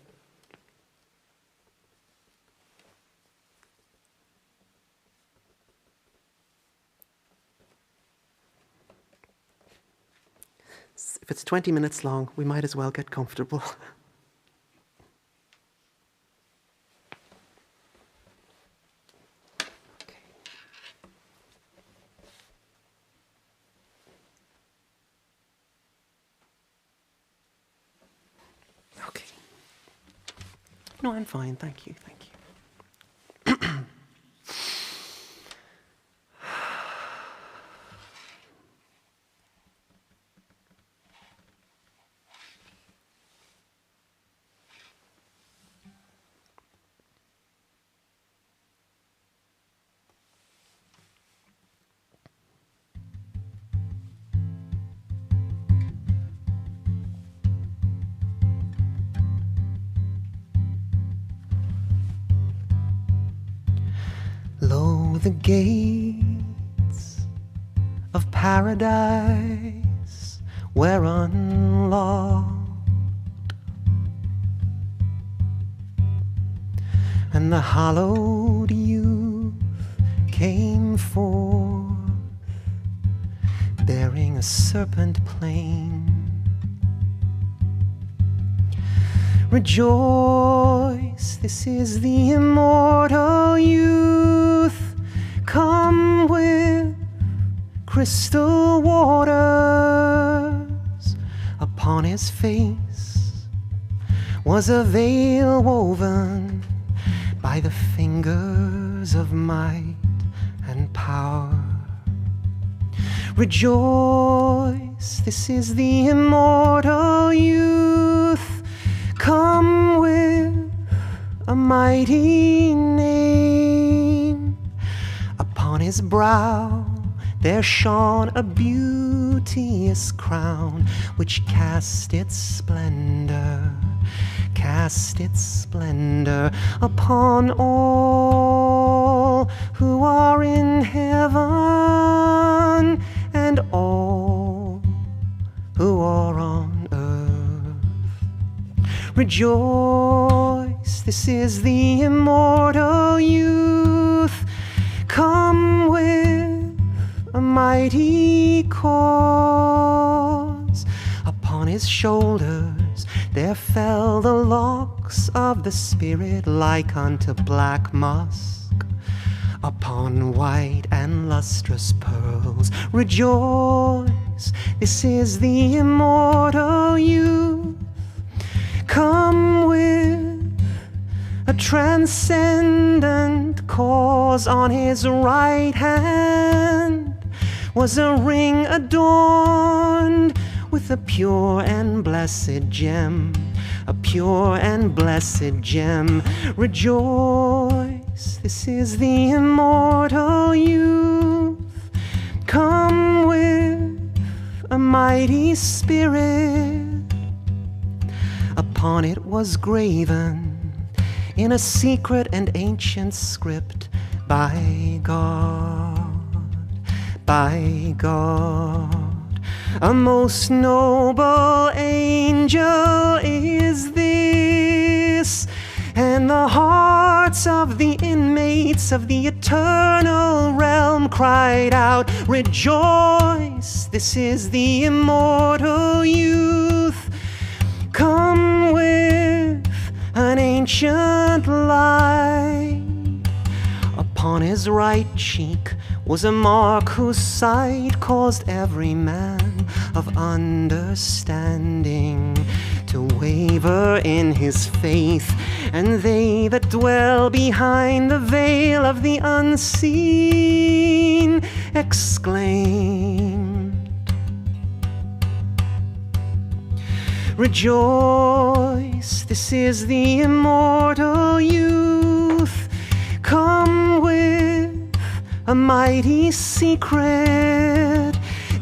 If it's 20 minutes long, we might as well get comfortable. Okay. No, I'm fine. Thank you. Thank you. Lo, the gates of paradise were unlocked, and the hallowed youth came forth, bearing a serpent plain. Rejoice, this is the immortal youth, come with crystal waters. Upon his face was a veil woven by the fingers of might and power. Rejoice, this is the immortal youth, come with a mighty name. Upon his brow there shone a beauteous crown, which cast its splendor upon all who are in heaven and all who are on earth. Rejoice, this is the immortal youth, come with a mighty cause. Upon his shoulders there fell the locks of the Spirit like unto black musk upon white and lustrous pearls. Rejoice, this is the immortal youth, come with a transcendent cause. On his right hand was a ring adorned with a pure and blessed gem, a pure and blessed gem. Rejoice, this is the immortal youth, come with a mighty spirit. Upon it was graven in a secret and ancient script, by God, a most noble angel is this, and the hearts of the inmates of the eternal realm heaven cried out, rejoice, this is the immortal youth, come with an ancient light. Upon his right cheek was a mark whose sight caused every man of understanding to waver in his faith, and they that dwell behind the veil of the unseen exclaimed, rejoice, this is the immortal youth, come with a mighty secret.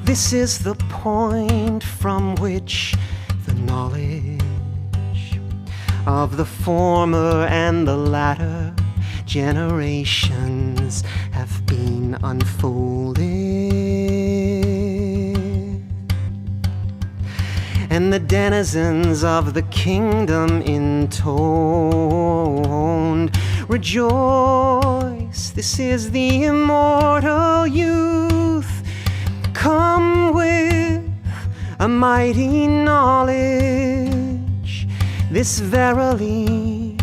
This is the point from which the knowledge of the former and the latter generations have been unfolded, and the denizens of the kingdom intoned, rejoice, this is the immortal youth, come with a mighty knowledge. This verily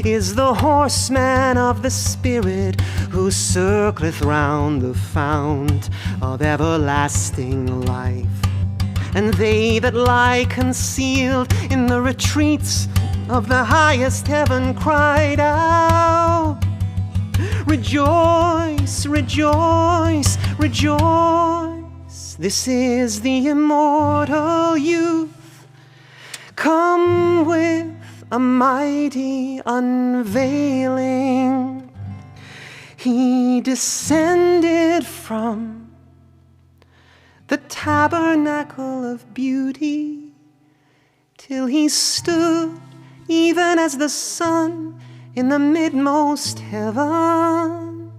is the horseman of the Spirit, who circleth round the fount of everlasting life. And they that lie concealed in the retreats of the highest heaven cried out, rejoice, rejoice, rejoice, this is the immortal youth, come with a mighty unveiling. He descended from the tabernacle of beauty till he stood even as the sun in the midmost heaven,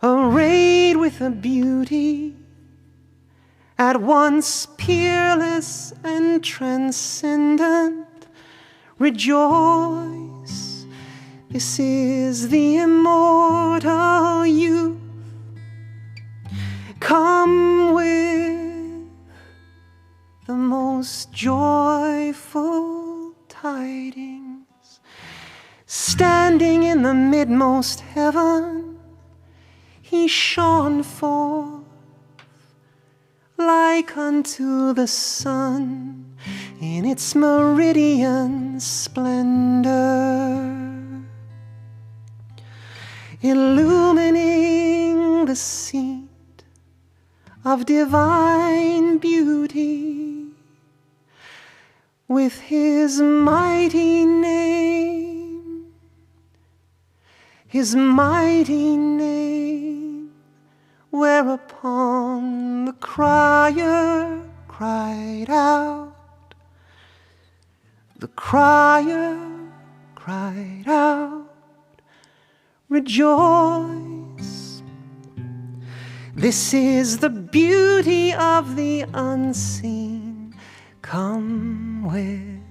arrayed with a beauty at once peerless and transcendent. Rejoice, this is the immortal youth, come with the most joyful tidings. Standing in the midmost heaven, he shone forth like unto the sun in its meridian splendor, illumining the seat of divine beauty with his mighty name, his mighty name, whereupon the crier cried out, the crier cried out, rejoice, this is the beauty of the unseen, come with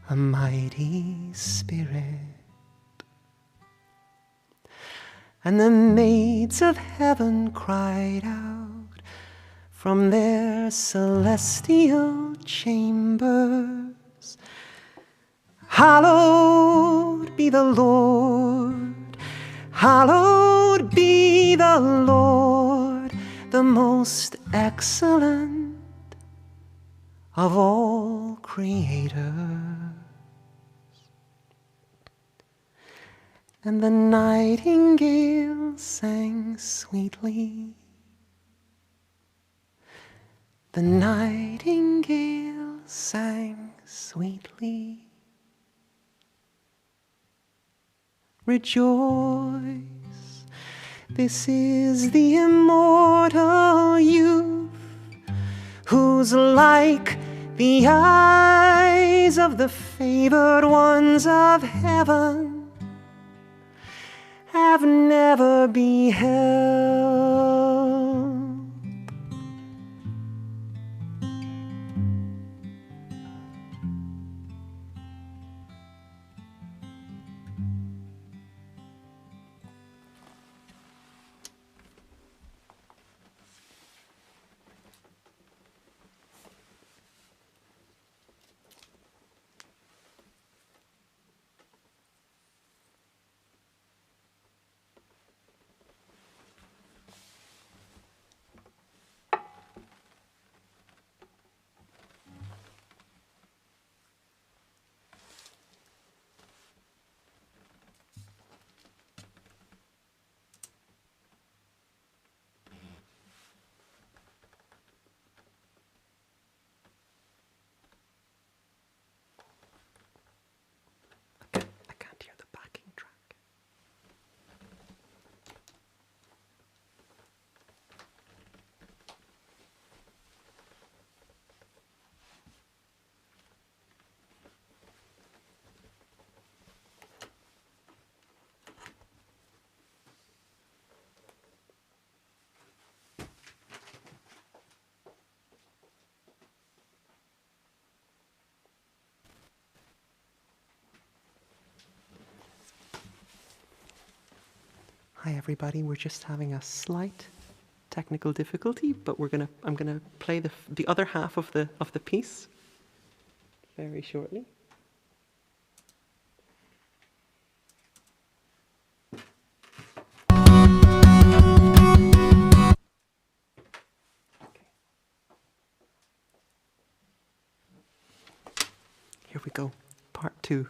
a mighty spirit. And the maids of heaven cried out from their celestial chambers, hallowed be the Lord, hallowed be the Lord, the most excellent of all creators. And the nightingale sang sweetly, the nightingale sang sweetly, rejoice, this is the immortal youth, who's like the eyes of the favored ones of heaven have never beheld. Hi everybody, we're just having a slight technical difficulty, but I'm gonna play the other half of the piece very shortly. Here we go, part 2.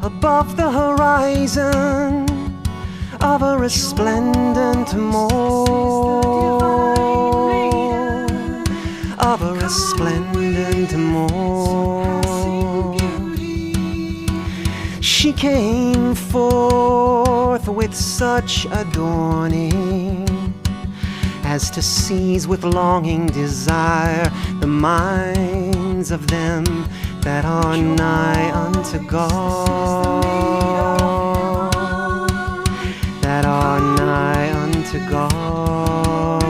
Above the horizon of a resplendent morn, of a resplendent morn, she came forth with such adorning as to seize with longing desire the minds of them that are nigh unto God, that are nigh unto God.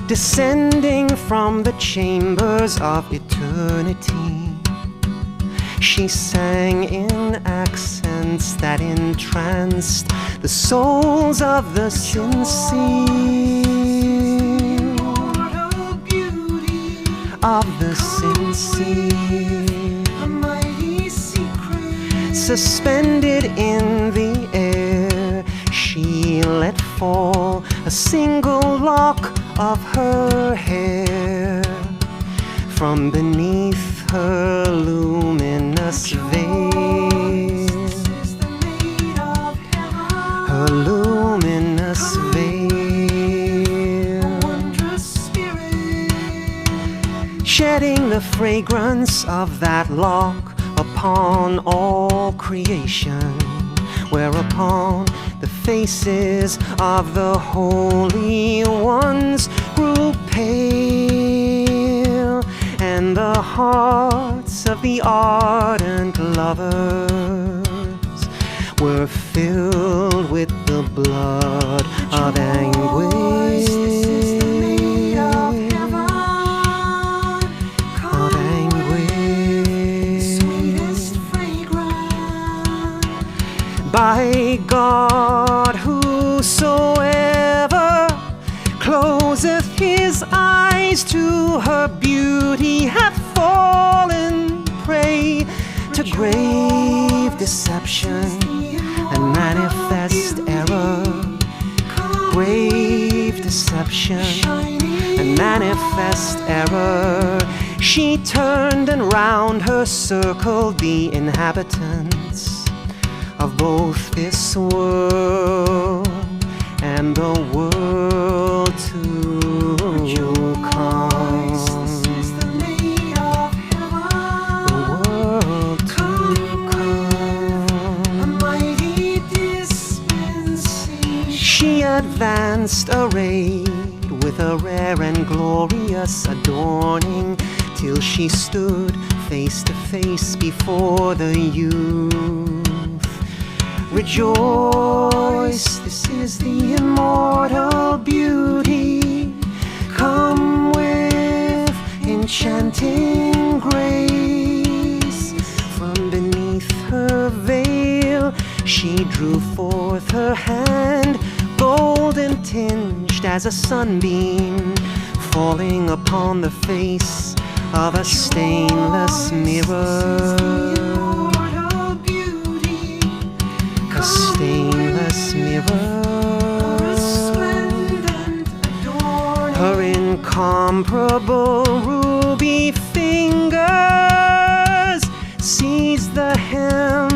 Descending from the chambers of eternity, she sang in accents that entranced the souls of the sincere, of the sincere, a mighty secret suspended in the air. She let fall a single lock of her hair from beneath her luminous veil, her luminous veil. Shedding the fragrance of that lock upon all creation, whereupon the faces of the holy ones grew pale, and the hearts of the ardent lovers were filled with the blood of anguish. By God, whosoever closeth his eyes to her beauty hath fallen prey to grave deception and manifest error. Grave deception and manifest error. She turned and round her circled the inhabitants of both this world and the world to come. The world to come. A mighty dispensation. She advanced arrayed with a rare and glorious adorning, till she stood face to face before the youth. Rejoice, this is the immortal beauty, come with enchanting grace. From beneath her veil she drew forth her hand, golden tinged as a sunbeam falling upon the face of a stainless mirror. A stainless mirror. Her incomparable ruby fingers seized the hem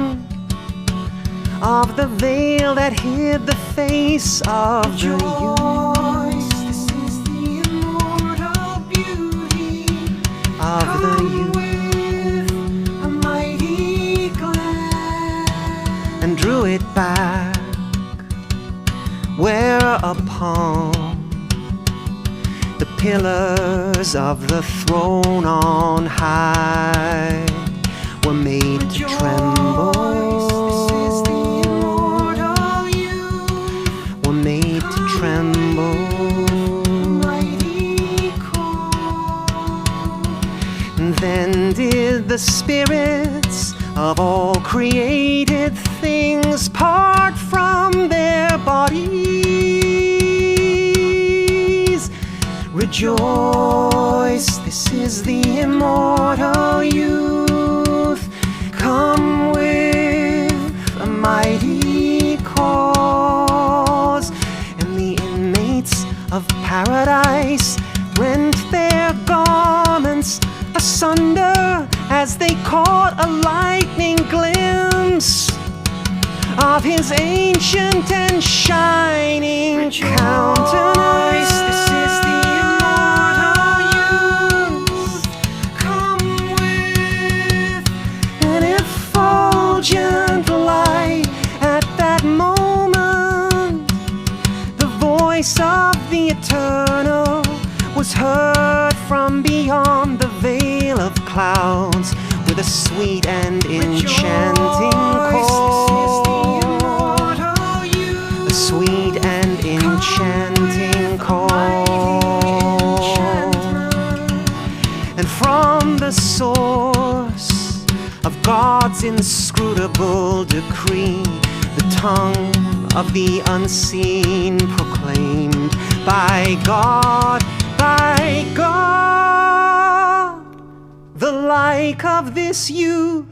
of the veil that hid the face of the youth. This is the immortal beauty Of the youth. with a mighty glance. And drew it back, whereupon the pillars of the throne on high were made to tremble, This is the immortal youth, were made to tremble. mighty call. And then did the spirits of all created things part from their bodies. Rejoice, this is the immortal youth, come with a mighty cause. And the inmates of paradise rent their garments asunder as they caught a lightning glimpse of his ancient and shining countenance. This is the immortal youth, come with An effulgent light. At that moment, the voice of the Eternal was heard from beyond the veil of clouds with a sweet and enchanting call. A sweet and enchanting call. And from the source of God's inscrutable decree, the tongue of the unseen proclaimed, by God, the like of this youth,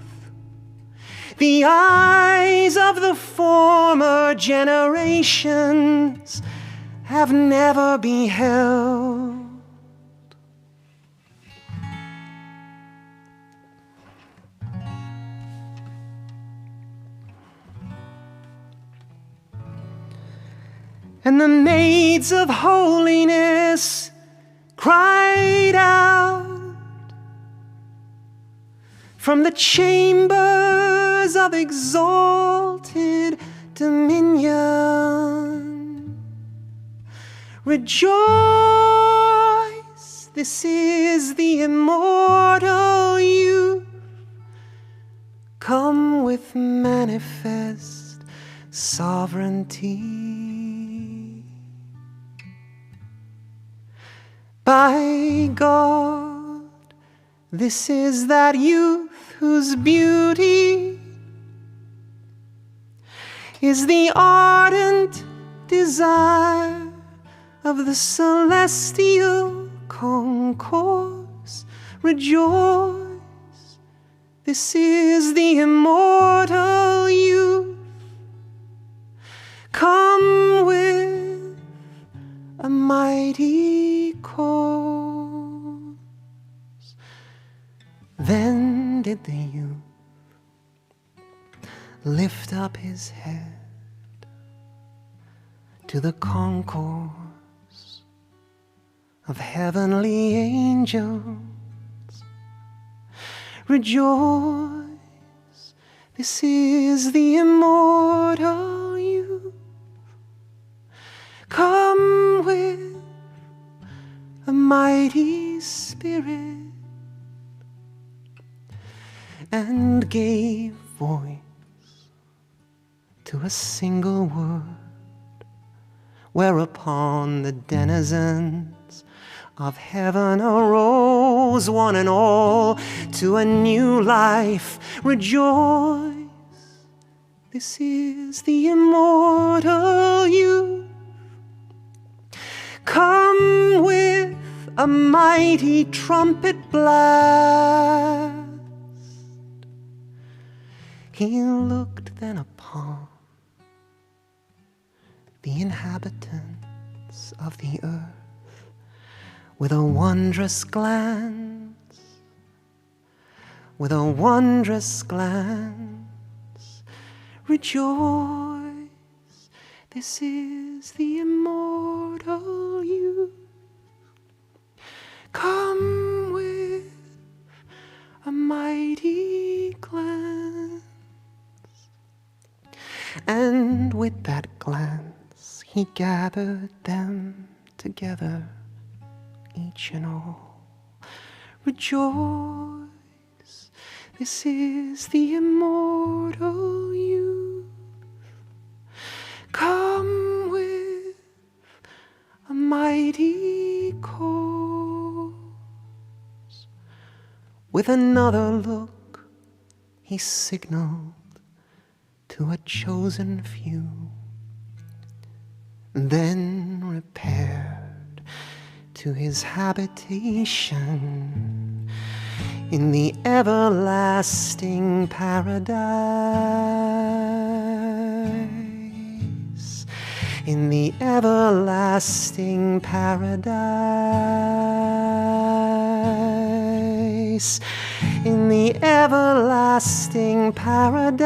the eyes of the former generations have never beheld. And the maids of holiness cried out from the chambers of exalted dominion. Rejoice, this is the immortal youth, come with manifest sovereignty. By God, this is that youth whose beauty is the ardent desire of the celestial concourse. Rejoice, this is the immortal youth, come with a mighty cause. Then did the youth lift up his head to the concourse of heavenly angels. Rejoice, this is the immortal youth, come with a mighty spirit, and gave voice to a single word, whereupon the denizens of heaven arose, one and all, to a new life. Rejoice, this is the immortal youth, come with a mighty trumpet blast. He looked then upon the inhabitants of the earth with a wondrous glance, with a wondrous glance. Rejoice, this is the immortal youth. Come with a mighty glance. And with that glance he gathered them together, each and all. Rejoice, this is the immortal youth. Come with a mighty cause. With another look he signaled to a chosen few, then repaired to his habitation in the everlasting paradise. In the everlasting paradise. In the everlasting paradise.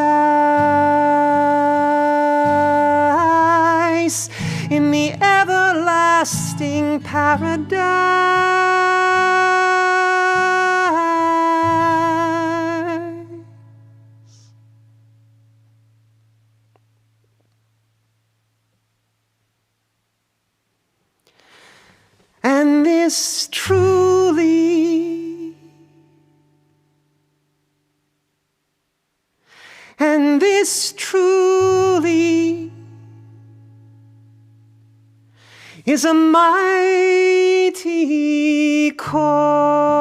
In the everlasting paradise. And this truly, and this truly is a mighty cause.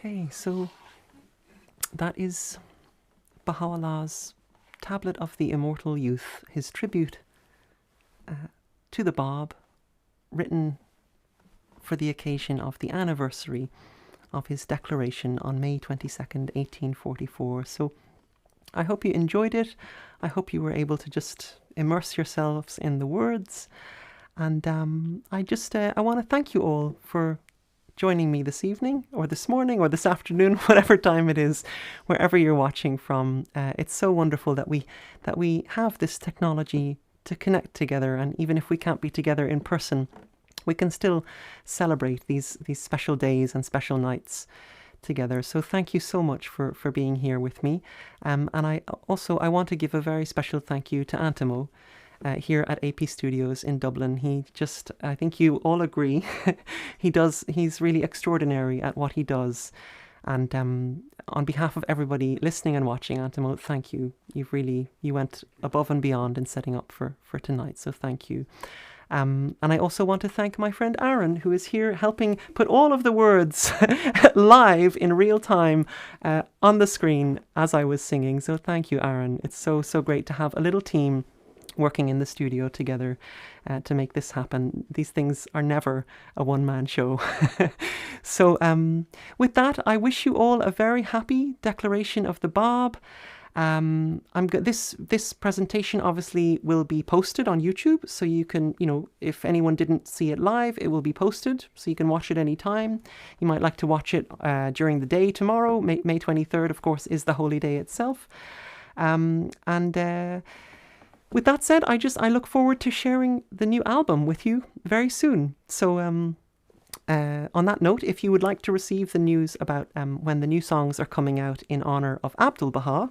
Okay, so that is Baha'u'llah's Tablet of the Immortal Youth, his tribute to the Bab, written for the occasion of the anniversary of his declaration on May 22nd, 1844. So I hope you enjoyed it. I hope you were able to just immerse yourselves in the words. And I want to thank you all for joining me this evening or this morning or this afternoon, whatever time it is, wherever you're watching from. It's so wonderful that we have this technology to connect together, and even if we can't be together in person, we can still celebrate these special days and special nights together. So thank you so much for being here with me. And I want to give a very special thank you to Antimo here at AP Studios in Dublin. He just, I think you all agree, he's really extraordinary at what he does. And on behalf of everybody listening and watching, Antimo, thank you. You went above and beyond in setting up for tonight. So thank you. And I also want to thank my friend Aaron, who is here helping put all of the words live in real time on the screen as I was singing. So thank you, Aaron. It's so great to have a little team working in the studio together to make this happen. These things are never a one-man show. So with that, I wish you all a very happy declaration of the Bab. This presentation obviously will be posted on YouTube, so you can, if anyone didn't see it live, it will be posted, so you can watch it anytime. You might like to watch it during the day tomorrow. May 23rd, of course, is the holy day itself. With that said, I look forward to sharing the new album with you very soon. So on that note, if you would like to receive the news about when the new songs are coming out in honour of Abdul Baha,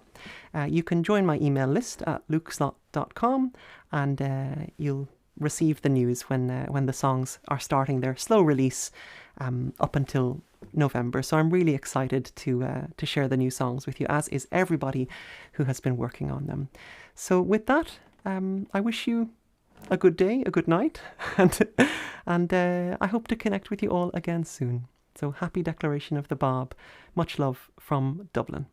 you can join my email list at lukeslot.com, and you'll receive the news when the songs are starting their slow release up until November. So I'm really excited to share the new songs with you, as is everybody who has been working on them. So with that, I wish you a good day, a good night, and I hope to connect with you all again soon. So happy Declaration of the Bab. Much love from Dublin.